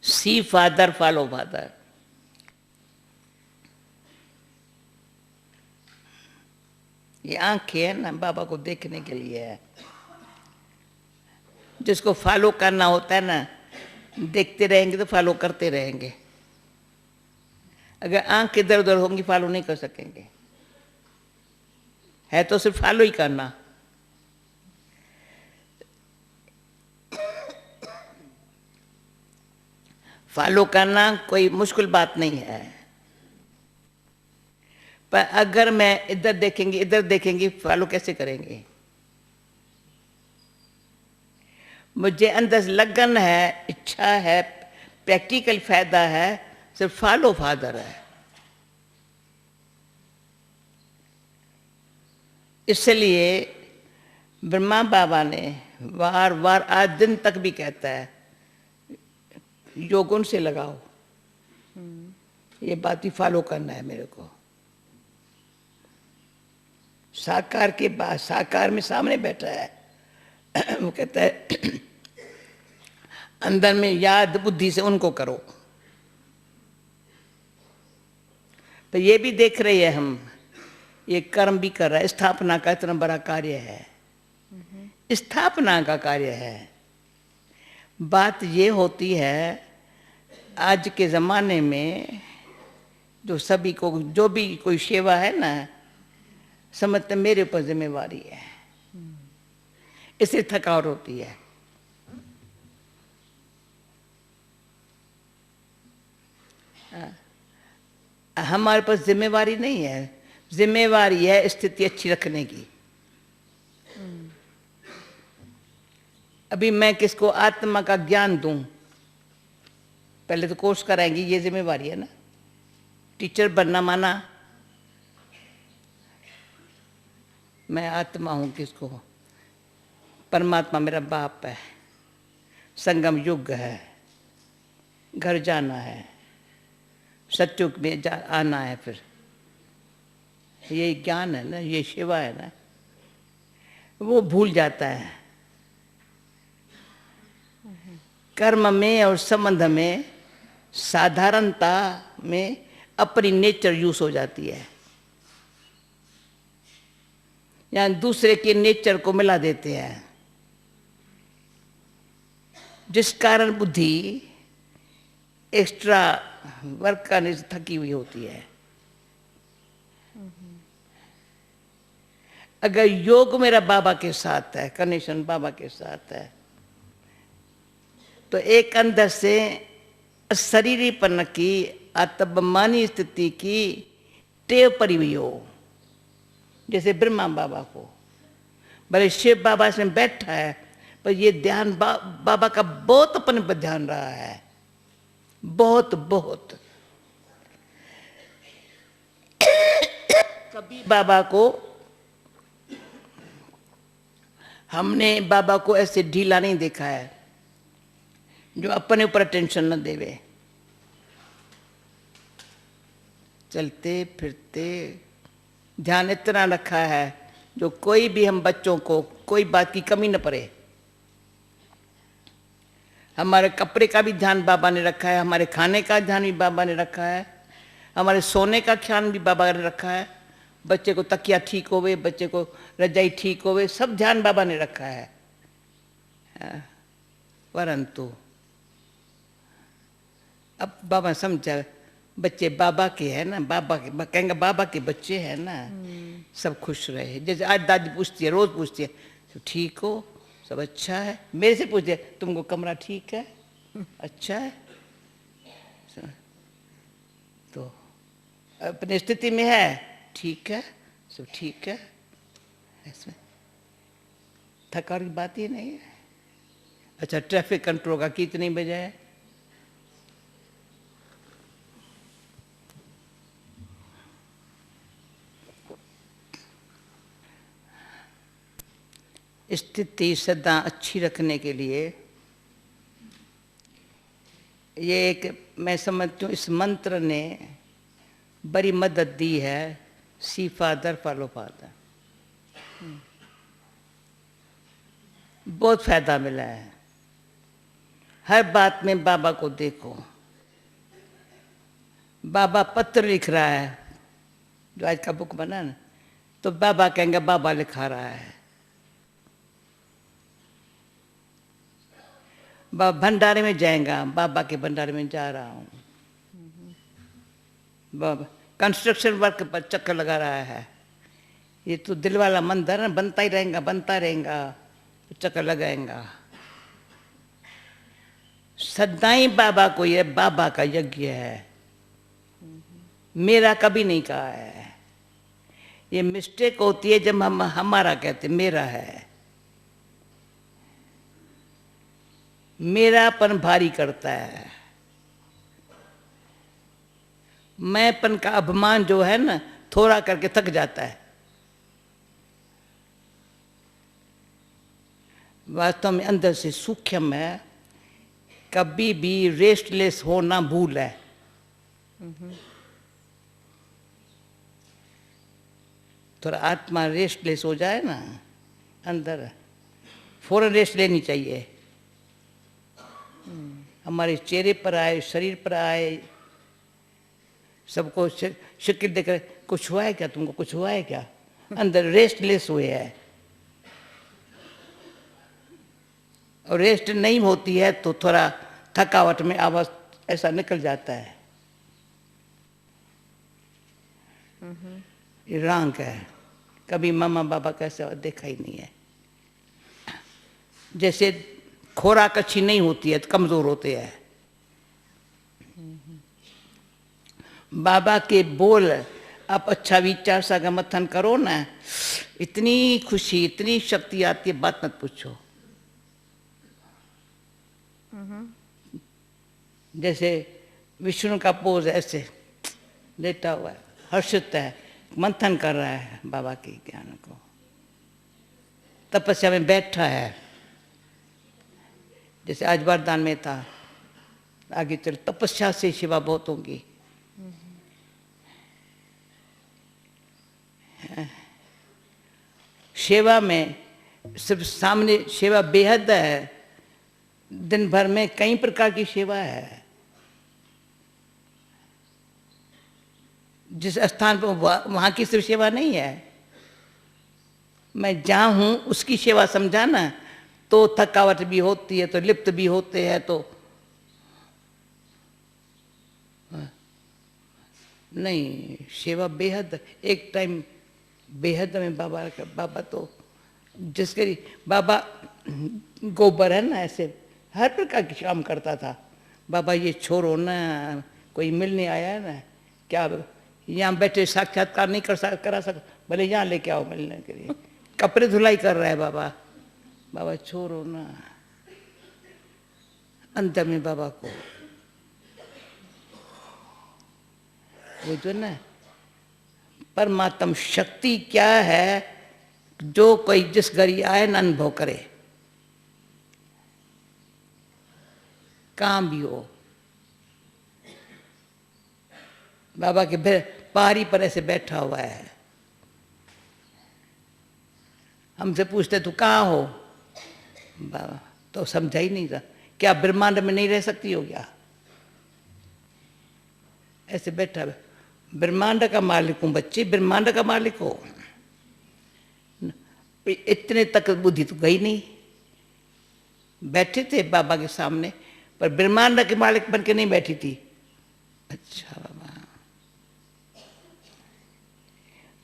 सी फादर फॉलो फादर। ये आंखें है ना, बाबा को देखने के लिए है। जिसको फॉलो करना होता है ना, देखते रहेंगे तो फॉलो करते रहेंगे। अगर आंख इधर उधर होंगी फॉलो नहीं कर सकेंगे। है तो सिर्फ फॉलो ही करना। फॉलो करना कोई मुश्किल बात नहीं है, पर अगर मैं इधर देखेंगे फॉलो कैसे करेंगे? मुझे अंदर से लगन है, इच्छा है, प्रैक्टिकल फायदा है, सिर्फ फॉलो फादर है। इसलिए ब्रह्मा बाबा ने बार बार आज दिन तक भी कहता है योगुन से लगाओ, ये बात ही फॉलो करना है मेरे को। साकार के बाद साकार में सामने बैठा है वो कहता है अंदर में याद बुद्धि से उनको करो। तो ये भी देख रहे हैं हम, ये कर्म भी कर रहा है, स्थापना का इतना बड़ा कार्य है, स्थापना का कार्य है। बात ये होती है आज के ज़माने में जो सभी को जो भी कोई सेवा है ना, समझते मेरे ऊपर जिम्मेवारी है, इससे थकावट होती है। हमारे पास जिम्मेवारी नहीं है, जिम्मेवारी है स्थिति अच्छी रखने की। अभी मैं किसको आत्मा का ज्ञान दूं, पहले तो कोर्स कराएंगी, ये जिम्मेवारी है ना। टीचर बनना माना, मैं आत्मा हूं किसको, परमात्मा मेरा बाप है, संगम युग है, घर जाना है, सत्युग में आना है, फिर ये ज्ञान है ना, ये सेवा है ना, वो भूल जाता है। कर्म में और संबंध में साधारणता में अपनी नेचर यूज हो जाती है, या दूसरे के नेचर को मिला देते हैं, जिस कारण बुद्धि एक्स्ट्रा वर्क करने से थकी हुई होती है। अगर योग मेरा बाबा के साथ है, कनेक्शन बाबा के साथ है, तो एक अंदर से शरीरीपन की आत्मानी स्थिति की टेव पड़ी हुई हो, जैसे ब्रह्मा बाबा को। भले शिव बाबा इसमें बैठा है, पर ये ध्यान बाबा का बहुत अपने पर ध्यान रहा है, बहुत बहुत। कभी बाबा को हमने बाबा को ऐसे ढीला नहीं देखा है जो अपने ऊपर टेंशन न देवे। चलते फिरते ध्यान इतना रखा है जो कोई भी हम बच्चों को कोई बात की कमी न पड़े। हमारे कपड़े का भी ध्यान बाबा ने रखा है, हमारे खाने का ध्यान भी बाबा ने रखा है, हमारे सोने का ख्याल भी बाबा ने रखा है, बच्चे को तकिया ठीक होवे, बच्चे को रजाई ठीक होवे, सब ध्यान बाबा ने रखा है। परंतु अब बाबा समझा बच्चे बाबा के हैं ना, बाबा के कहेंगे बाबा के बच्चे हैं ना, सब खुश रहे। जैसे आज दादी पूछती है, रोज पूछती है, तो ठीक हो, सब अच्छा है। मेरे से पूछते तुमको कमरा ठीक है, अच्छा है, तो अपनी स्थिति में है, ठीक है, सब ठीक है, इसमें थकान की बात ही नहीं है। अच्छा, ट्रैफिक कंट्रोल का कितनी बजे है? स्थिति सदा अच्छी रखने के लिए ये एक मैं समझती हूँ इस मंत्र ने बड़ी मदद दी है। सी फादर फॉलो फादर, बहुत फायदा मिला है। हर बात में बाबा को देखो। बाबा पत्र लिख रहा है, जो आज का बुक बना ना, तो बाबा कहेंगे बाबा लिखा रहा है। बाबा भंडारे में जाएगा, बाबा के भंडारे में जा रहा हूँ। बाबा कंस्ट्रक्शन वर्क पर चक्कर लगा रहा है, ये तो दिल वाला मंदिर है, बनता ही रहेगा, बनता रहेगा, चक्कर लगाएगा। सदाई बाबा को ये बाबा का यज्ञ है, मेरा कभी नहीं कहा है। ये मिस्टेक होती है जब हम हमारा कहते मेरा है। मेरापन भारी करता है। मैंपन का अभिमान जो है ना, थोड़ा करके थक जाता है। वास्तव में अंदर से सूक्ष्म है, कभी भी रेस्टलेस होना भूल है। थोड़ा आत्मा रेस्टलेस हो जाए ना अंदर, फौरन रेस्ट लेनी चाहिए। हमारे चेहरे पर आए, शरीर पर आए, सबको शक्ल देकर कुछ हुआ है क्या, तुमको कुछ हुआ है क्या, अंदर रेस्टलेस हुए है। और रेस्ट नहीं होती है तो थोड़ा थकावट में आवाज ऐसा निकल जाता है। ये रंग है, कभी मामा बाबा कैसे देखा ही नहीं है। जैसे खुराक अच्छी नहीं होती है तो कमजोर होते हैं। बाबा के बोल आप अच्छा विचार सा का मथन करो ना, इतनी खुशी इतनी शक्ति आती है, बात मत पूछो। जैसे विष्णु का पोज ऐसे लेटा हुआ है, हर्षित है, मंथन कर रहा है बाबा के ज्ञान को, तपस्या में बैठा है। जैसे आज वरदान में था, आगे चल तपस्या से सेवा बहुत होगी। सेवा में सिर्फ सामने सेवा बेहद है, दिन भर में कई प्रकार की सेवा है। जिस स्थान पर वहां की सिर्फ सेवा नहीं है, मैं जहां हूं उसकी सेवा समझाना, तो थकावट भी होती है, तो लिप्त भी होते हैं, तो नहीं सेवा बेहद। एक टाइम बेहद में बाबा तो जिसके बाबा गोबर है ना, ऐसे हर प्रकार की काम करता था। बाबा ये छोड़ो ना, कोई मिलने आया है ना, क्या यहाँ बैठे साक्षात्कार नहीं करा सकता, भले यहाँ लेके आओ मिलने के लिए। कपड़े धुलाई कर रहा है बाबा, बाबा छोड़ो ना। अंत में बाबा को वो जो ना परमात्म शक्ति क्या है, जो कोई जिस घड़ी आए ना अनुभव करे, काम भी हो। बाबा के पहाड़ी पर ऐसे बैठा हुआ है, हमसे पूछते तू कहाँ हो, बाबा तो समझा ही नहीं था, क्या ब्रह्मांड में नहीं रह सकती हो क्या, ऐसे बैठा। ब्रह्मांड का मालिक हूं बच्चे, ब्रह्मांड का मालिक हो। इतने तक बुद्धि तो गई नहीं। बैठे थे बाबा के सामने, पर ब्रह्मांड के मालिक बन के नहीं बैठी थी। अच्छा बाबा,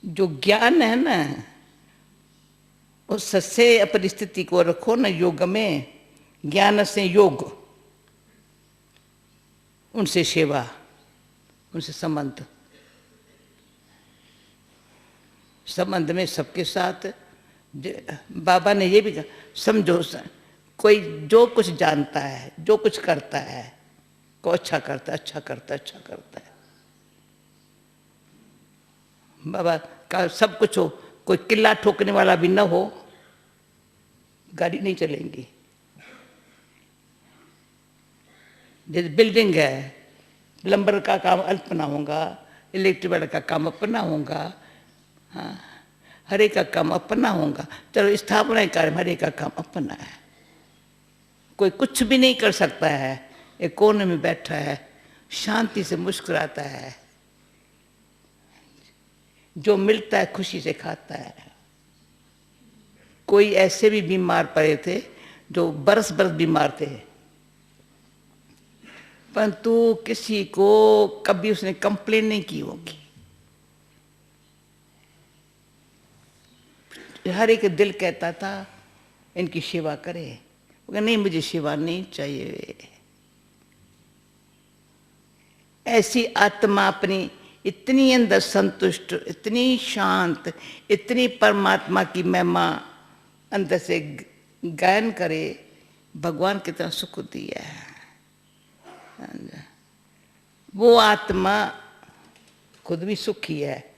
जो ज्ञान है ना, उस से अपनी स्थिति को रखो ना योग में। ज्ञान से योग, उनसे सेवा, उनसे संबंध, संबंध में सबके साथ। बाबा ने ये भी कहा, समझो कोई जो कुछ जानता है, जो कुछ करता है, को अच्छा करता है, अच्छा करता है, अच्छा करता है। बाबा का सब कुछ हो, कोई किला ठोकने वाला भी न हो, गाड़ी नहीं चलेंगी। जैसे बिल्डिंग है, प्लम्बर का काम अपना होगा, इलेक्ट्रिक वाला का काम अपना होगा, हाँ, हर एक का काम अपना होगा। चलो स्थापना कार्य हर एक का काम अपना है। कोई कुछ भी नहीं कर सकता है, एक कोने में बैठा है, शांति से मुस्कुराता है, जो मिलता है खुशी से खाता है। कोई ऐसे भी बीमार पड़े थे जो बरस बरस बीमार थे, परंतु किसी को कभी उसने कंप्लेन नहीं की होगी। हर एक दिल कहता था इनकी सेवा करे, नहीं मुझे सेवा नहीं चाहिए। ऐसी आत्मा अपनी इतनी अंदर संतुष्ट, इतनी शांत, इतनी परमात्मा की महिमा अंदर से गायन करे भगवान कितना सुख दिया है। वो आत्मा खुद भी सुखी है,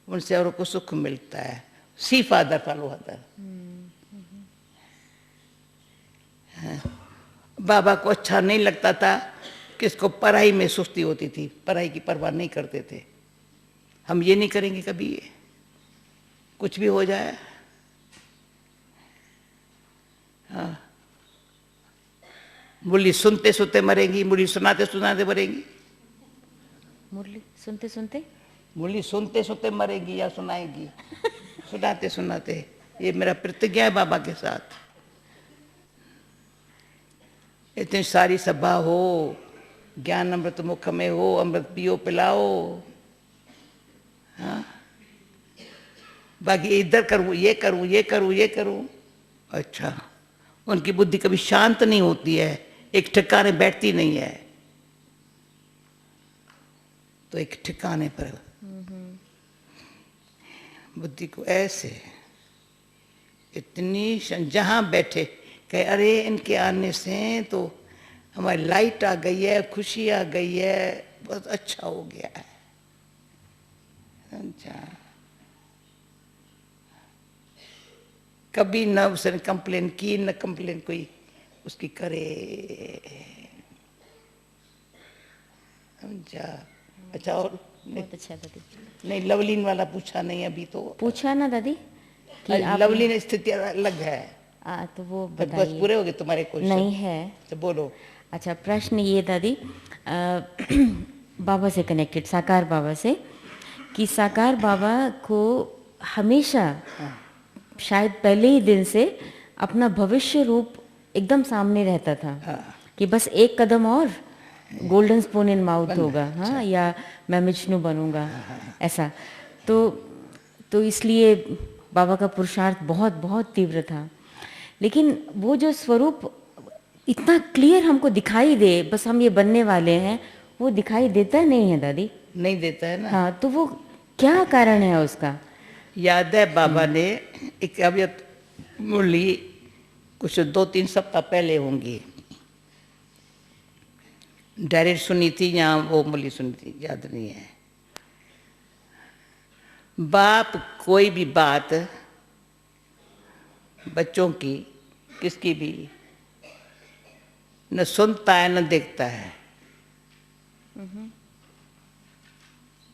उनसे औरों को सुख मिलता है। सी फादर फॉलो अदर। बाबा को अच्छा नहीं लगता था कि इसको पढ़ाई में सुस्ती होती थी, पढ़ाई की परवाह नहीं करते थे। हम ये नहीं करेंगे कभी, कुछ भी हो जाए। हाँ, मुरली सुनते सुनते मरेंगी, मुरली सुनाते सुनाते मरेंगी। मुरली सुनते सुनते, मुरली सुनते सुनते मरेंगी या सुनाएंगी? सुनाते सुनाते। ये मेरा प्रतिज्ञा है बाबा के साथ। इतनी सारी सभा हो, ज्ञान अमृत मुख में हो, अमृत पियो पिलाओ। हाँ, बाकी इधर करूँ, ये करूँ, ये करूँ, ये करूँ। अच्छा, उनकी बुद्धि कभी शांत नहीं होती है, एक ठिकाने बैठती नहीं है। तो एक ठिकाने पर बुद्धि को ऐसे इतनी जहां बैठे कहे अरे इनके आने से तो हमारी लाइट आ गई है, खुशी आ गई है, बहुत अच्छा हो गया है। अच्छा, कभी न उसने कंप्लेन की, न कंप्लेन कोई उसकी करे। अच्छा, और बहुत अच्छा दादी। नहीं, लवलीन वाला पूछा नहीं अभी तो। पूछा ना दादी कि आप लवलीन स्थिति अलग है। तो वो बस बताइए। पूरे हो गए तुम्हारे क्वेश्चन? नहीं है। तो बोलो। अच्छा, प्रश्न ये दादी बाबा से कनेक्टेड, साकार बाबा से, कि साकार बाबा को हमेशा शायद पहले ही दिन से अपना भविष्य रूप एकदम सामने रहता था कि बस एक कदम और गोल्डन स्पून इन माउथ होगा। हाँ, या मैं विष्णु बनूंगा, ऐसा। तो इसलिए बाबा का पुरुषार्थ बहुत बहुत तीव्र था। लेकिन वो जो स्वरूप इतना क्लियर हमको दिखाई दे, बस हम ये बनने वाले हैं, वो दिखाई देता नहीं है दादी। नहीं देता है ना। हाँ, तो वो क्या कारण है उसका? याद है बाबा ने एक अभी मुरली कुछ 2-3 सप्ताह पहले होंगी, डायरेक्ट सुनी थी या वो मुरली सुनी थी, याद नहीं है। बाप कोई भी बात बच्चों की, किसकी भी, न सुनता है न देखता है।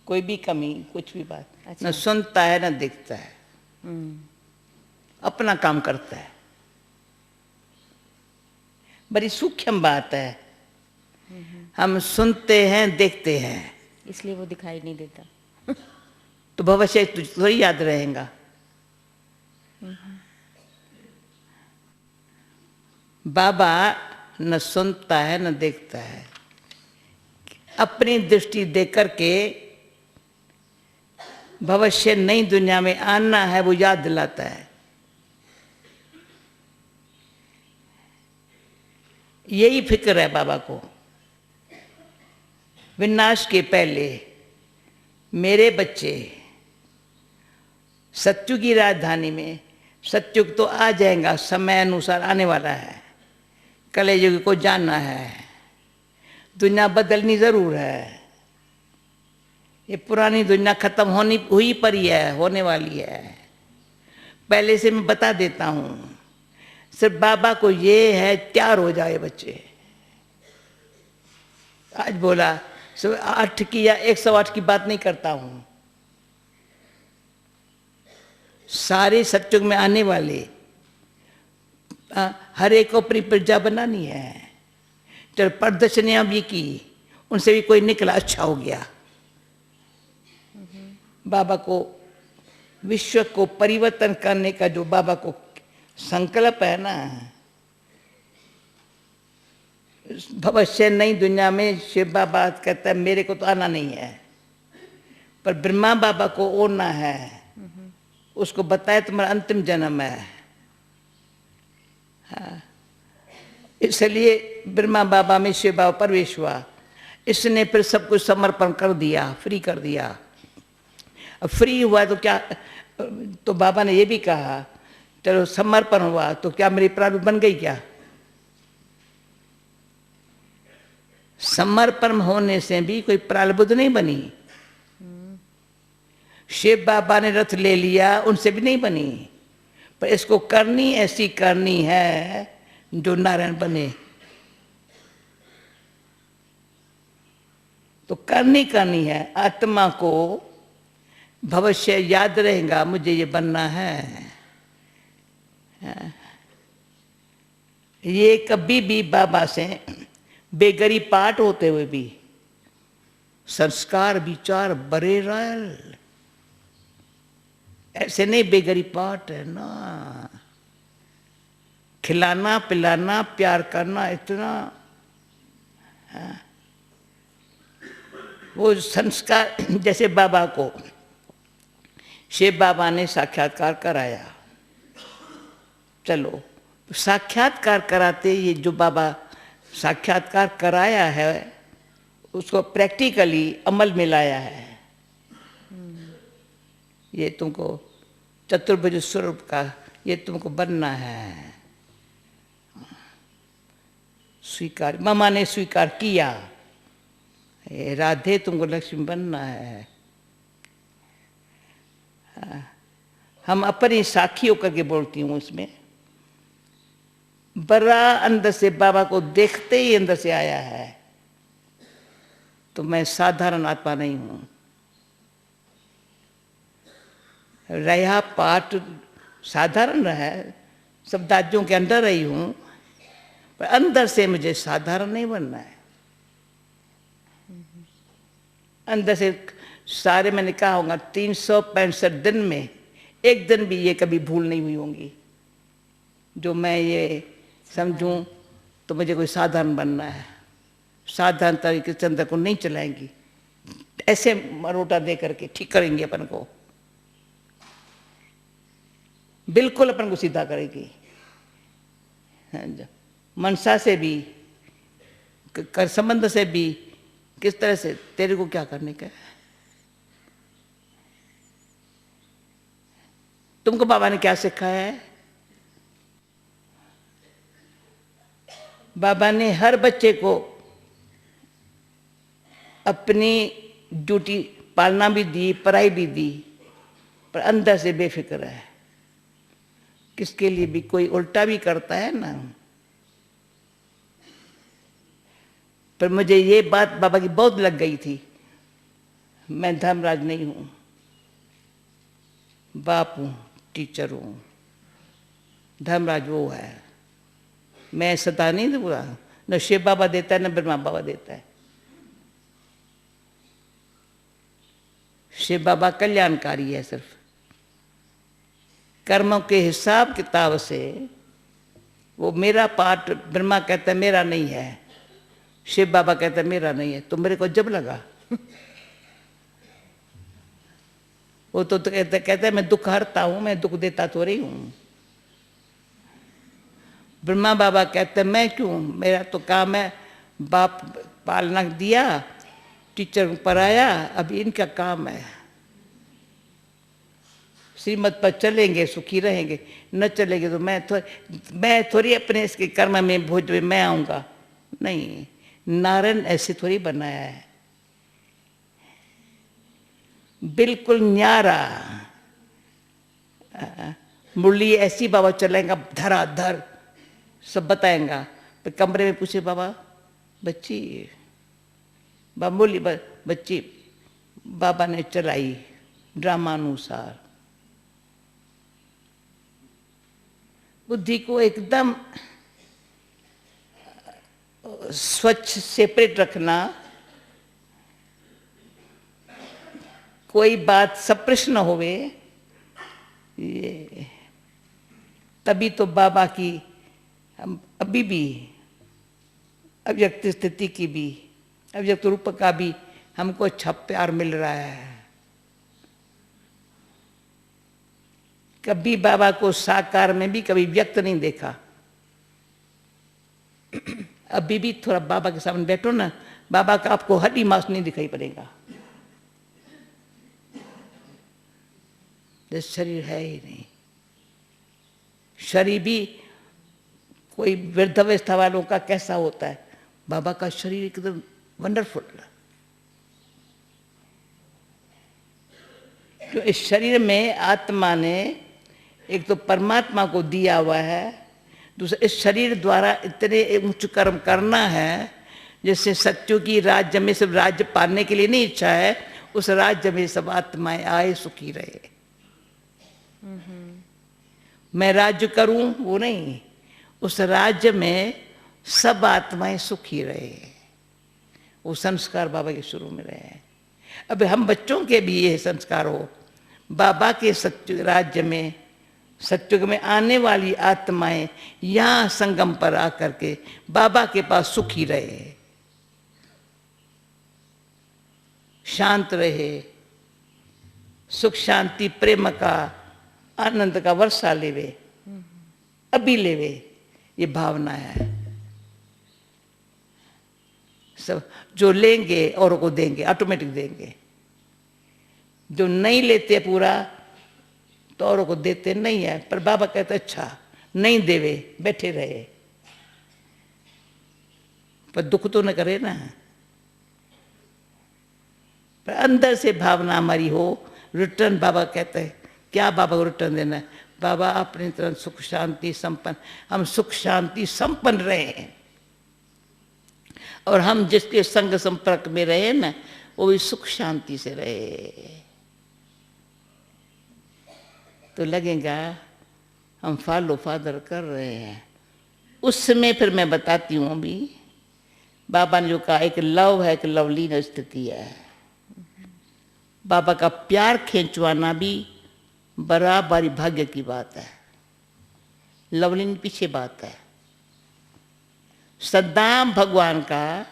कोई भी कमी, कुछ भी बात, अच्छा। न सुनता है न देखता है, अपना काम करता है। बड़ी सूक्ष्म बात है। हम सुनते हैं, देखते हैं, इसलिए वो दिखाई नहीं देता। तो भविष्य तुझे थोड़ी याद रहेगा। बाबा न सुनता है न देखता है, अपनी दृष्टि देख करके भविष्य नई दुनिया में आना है वो याद दिलाता है। यही फिक्र है बाबा को। विनाश के पहले मेरे बच्चे सत्युग की राजधानी में, सत्युग तो आ जाएगा, समय अनुसार आने वाला है, कलयुग को जानना है, दुनिया बदलनी जरूर है। ये पुरानी दुनिया खत्म हुई पर ही है, होने वाली है। पहले से मैं बता देता हूं, सिर्फ बाबा को ये है तैयार हो जाए बच्चे। आज बोला 8 की या 108 की बात नहीं करता हूं, सारे सत्युग में आने वाले हर एक को अपनी प्रजा बनानी है। चल प्रदर्शनियां भी की, उनसे भी कोई निकला, अच्छा हो गया। बाबा को विश्व को परिवर्तन करने का जो बाबा को संकल्प है ना, भविष्य नई दुनिया में शिव बाबा कहता है मेरे को तो आना नहीं है, पर ब्रह्मा बाबा को ओढ़ना है। उसको बताया तुम्हारा अंतिम जन्म है। हाँ, इसलिए ब्रह्मा बाबा में शिव बाबा प्रवेश हुआ। इसने फिर सब कुछ समर्पण कर दिया, फ्री कर दिया। अब फ्री हुआ तो क्या, तो बाबा ने ये भी कहा चलो समर्पण हुआ तो क्या मेरी प्रारब्ध बन गई क्या? समर्पण होने से भी कोई प्रालब्ध नहीं बनी। शिव बाबा ने रथ ले लिया, उनसे भी नहीं बनी, पर इसको करनी ऐसी करनी है जो नारायण बने। तो करनी है। आत्मा को भविष्य याद रहेगा, मुझे ये बनना है। ये कभी भी बाबा से बेगरी पाठ होते हुए भी संस्कार विचार बड़े रॉयल, ऐसे नहीं बेगरी पाठ है ना। खिलाना पिलाना प्यार करना इतना, वो संस्कार। जैसे बाबा को शिव बाबा ने साक्षात्कार कराया, चलो साक्षात्कार कराते, ये जो बाबा साक्षात्कार कराया है उसको प्रैक्टिकली अमल में लाया है। ये तुमको चतुर्भुज स्वरूप का ये तुमको बनना है। स्वीकार, मामा ने स्वीकार किया, राधे तुमको लक्ष्मी बनना है। हम अपनी साखी होकर के बोलती हूँ उसमें, बड़ा अंदर से बाबा को देखते ही अंदर से आया है, तो मैं साधारण आत्मा नहीं हूं। रहा पाठ साधारण रहा है, सब दादियों के अंदर रही हूं, पर अंदर से मुझे साधारण नहीं बनना है। अंदर से सारे, मैंने कहा होगा 365 दिन में एक दिन भी ये कभी भूल नहीं हुई होंगी जो मैं ये समझूं तो मुझे कोई साधारण बनना है। साधारण तरीके से अंदर को नहीं चलाएंगी, ऐसे मरोटा दे करके ठीक करेंगे अपन को, बिल्कुल अपन को सीधा करेगी। मनसा से भी, कर संबंध से भी, किस तरह से, तेरे को क्या करने का है। तुमको बाबा ने क्या सिखाया है? बाबा ने हर बच्चे को अपनी ड्यूटी पालना भी दी, पढ़ाई भी दी, पर अंदर से बेफिक्र है। किसके लिए भी कोई उल्टा भी करता है ना। पर मुझे ये बात बाबा की बहुत लग गई थी, मैं धर्मराज नहीं हूं, बाप हूं, टीचर हूं। धर्मराज वो है, मैं सदा नहीं बोला, न शिव बाबा देता है न ब्रह्मा बाबा देता है। शिव बाबा कल्याणकारी है, सिर्फ कर्मों के हिसाब किताब से। वो मेरा पाठ ब्रह्मा कहता है मेरा नहीं है, शिव बाबा कहता है मेरा नहीं है, तो मेरे को जब लगा वो तो कहता है मैं दुख हरता हूं, मैं दुख देता तो रही हूं। ब्रह्मा बाबा कहते हैं मैं क्यों, मेरा तो काम है, बाप पालना दिया, टीचर पढ़ाया, अभी इनका काम है। श्रीमत पर चलेंगे सुखी रहेंगे, न चलेंगे तो मैं थोड़ी अपने इसके कर्म में भोज में मैं आऊंगा, नहीं। नारायण ऐसे थोड़ी बनाया है, बिल्कुल न्यारा। मुरली ऐसी बाबा चलेगा धराधर, सब बताएंगा। पर कमरे में पूछे बाबा बच्ची, बामुली बच्ची बाबा ने चलाई ड्रामानुसार। बुद्धि को एकदम स्वच्छ सेपरेट रखना, कोई बात सप्रश्न होवे, ये तभी तो बाबा की हम अभी भी अव्यक्त स्थिति की भी अव्यक्त रूप का भी हमको अच्छा प्यार मिल रहा है। कभी बाबा को साकार में भी कभी व्यक्त नहीं देखा। अभी भी थोड़ा बाबा के सामने बैठो ना, बाबा का आपको हड्डी मांस नहीं दिखाई पड़ेगा, शरीर है ही नहीं। शरीर भी कोई वृद्धावस्था वालों का कैसा होता है, बाबा का शरीर एकदम वंडरफुल। तो इस शरीर में आत्मा ने एक तो परमात्मा को दिया हुआ है, दूसरा इस शरीर द्वारा इतने उच्च कर्म करना है जिससे सत्यों की राज्य में सिर्फ राज्य पाने के लिए नहीं इच्छा है, उस राज्य में सब आत्माएं आए सुखी रहे। मैं राज्य करूं वो नहीं, उस राज्य में सब आत्माएं सुखी रहे। वो संस्कार बाबा के शुरू में रहे। अब हम बच्चों के भी ये संस्कार हो, बाबा के सत्य राज्य में सत्युग में आने वाली आत्माएं यहाँ संगम पर आकर के बाबा के पास सुखी रहे, शांत रहे, सुख शांति प्रेम का आनंद का वर्षा लेवे, अभी लेवे, ये भावना है। सब जो लेंगे औरों को देंगे, ऑटोमेटिक देंगे। जो नहीं लेते पूरा तो औरों को देते नहीं है। पर बाबा कहते अच्छा नहीं देवे, बैठे रहे, पर दुख तो न करे ना। पर अंदर से भावना हमारी हो, रिटर्न बाबा कहते हैं, क्या बाबा को रिटर्न देना है? बाबा अपनी तरह सुख शांति संपन्न, हम सुख शांति संपन्न रहे हैं, और हम जिसके संग संपर्क में रहे ना वो भी सुख शांति से रहे। तो लगेगा हम फॉलो फादर कर रहे हैं। उस समय फिर मैं बताती हूँ अभी बाबा ने जो कहा, एक लव है, एक लवलीन स्थिति है। बाबा का प्यार खींचवाना भी बराबरी भाग्य की बात है, लवलीन पीछे बात है। सद्दाम भगवान का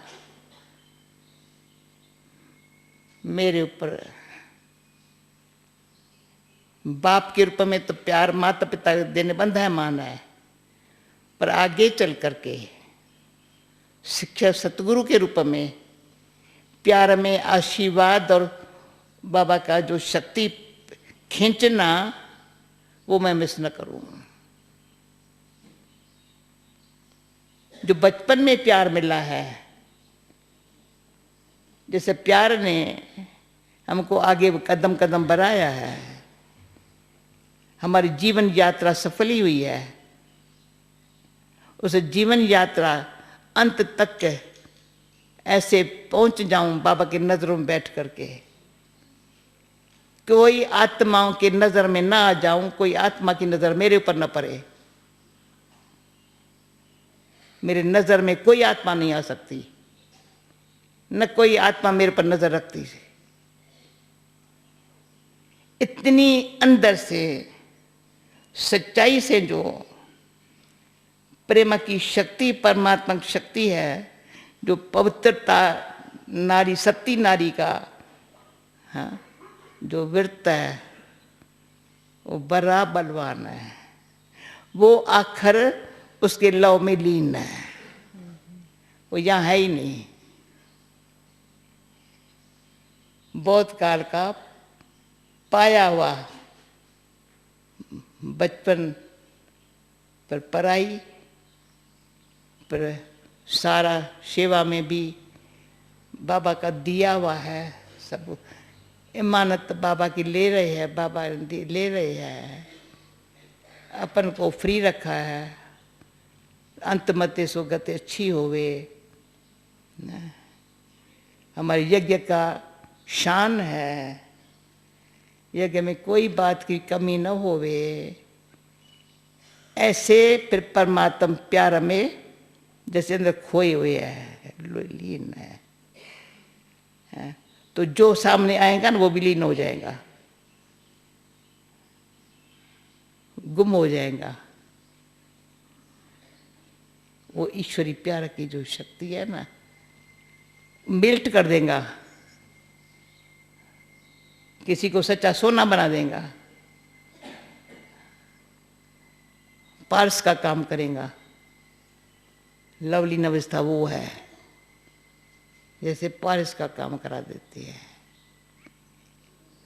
मेरे ऊपर बाप के रूप में तो प्यार माता पिता देने बंधा है, माना है, पर आगे चल करके शिक्षा सतगुरु के रूप में प्यार में आशीर्वाद और बाबा का जो शक्ति खींचना वो मैं मिस न करूं। जो बचपन में प्यार मिला है, जैसे प्यार ने हमको आगे कदम कदम बढ़ाया है, हमारी जीवन यात्रा सफल ही हुई है। उस जीवन यात्रा अंत तक ऐसे पहुंच जाऊं बाबा की नजरों में बैठ करके, कोई आत्माओं की नजर में ना आ जाऊं, कोई आत्मा की नजर मेरे ऊपर न पड़े। मेरे नजर में कोई आत्मा नहीं आ सकती, न कोई आत्मा मेरे पर नजर रखती है। इतनी अंदर से सच्चाई से जो प्रेम की शक्ति, परमात्मा की शक्ति है, जो पवित्रता नारी, सती नारी का हाँ जो व्रत है वो बड़ा बलवान है। वो आखिर उसके लव में लीन है, वो यहाँ है ही नहीं। बहुत काल का पाया हुआ बचपन पर पढ़ाई पर सारा सेवा में भी बाबा का दिया हुआ है। सब इमानत बाबा की ले रहे हैं, बाबा ले रहे हैं, अपन को फ्री रखा है। अंत मते सो गति अच्छी होवे। हमारे यज्ञ का शान है, यज्ञ में कोई बात की कमी न होवे। ऐसे फिर परमात्मा प्यार में जैसे अंदर खोए हुए है, लीन है। तो जो सामने आएगा ना वो भी लीन हो जाएगा, गुम हो जाएगा। वो ईश्वरी प्यार की जो शक्ति है ना, मेल्ट कर देगा, किसी को सच्चा सोना बना देगा, पारस का काम करेगा। लवलीन अवस्था वो है जैसे पारस का काम करा देती है।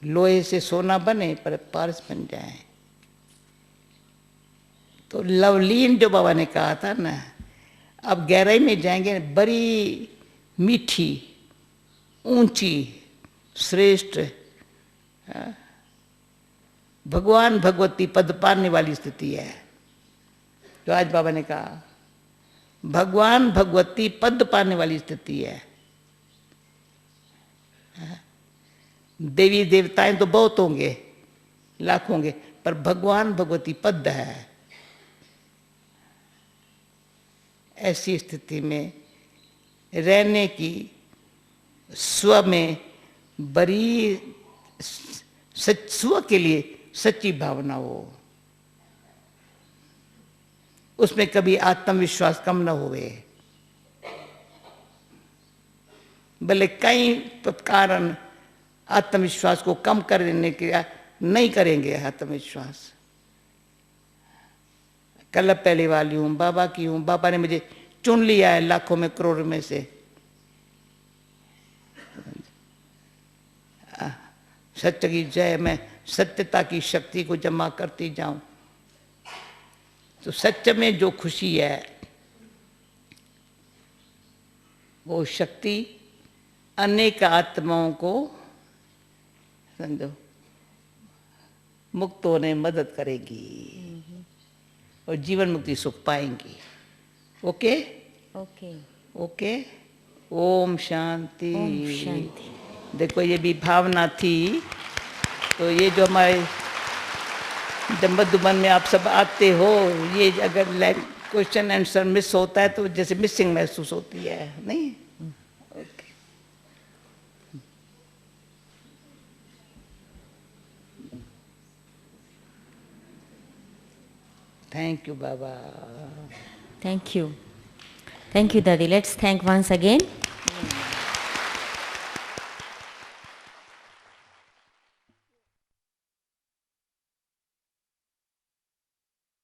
लोहे से सोना बने पर पारस बन जाए। तो लवलीन जो बाबा ने कहा था ना, अब गहराई में जाएंगे, बड़ी मीठी ऊंची श्रेष्ठ भगवान भगवती पद पाने वाली स्थिति है। जो आज बाबा ने कहा भगवान भगवती पद पाने वाली स्थिति है। देवी देवताएं तो बहुत होंगे, लाख होंगे, पर भगवान भगवती पद है। ऐसी स्थिति में रहने की स्व में बड़ी स्व के लिए सच्ची भावना हो, उसमें कभी आत्मविश्वास कम न होवे। भले कई कारण आत्मविश्वास को कम करने के नहीं करेंगे। आत्मविश्वास कल पहले वाली हूं, बाबा की हूं, बाबा ने मुझे चुन लिया है लाखों में करोड़ों में से। सत्य की जय। मैं सत्यता की शक्ति को जमा करती जाऊं तो सत्य में जो खुशी है वो शक्ति अनेक आत्माओं को समझो मुक्त होने में मदद करेगी और जीवन मुक्ति सुख पाएंगी। Okay okay okay. ओम शांति। ओम शांति। देखो ये भी भावना थी। तो ये जो हमारे जब मधुबन में आप सब आते हो, ये अगर क्वेश्चन आंसर मिस होता है तो जैसे मिसिंग महसूस होती है, नहीं? Okay. Thank you Baba. Thank you. Thank you, Daddy. Let's thank once again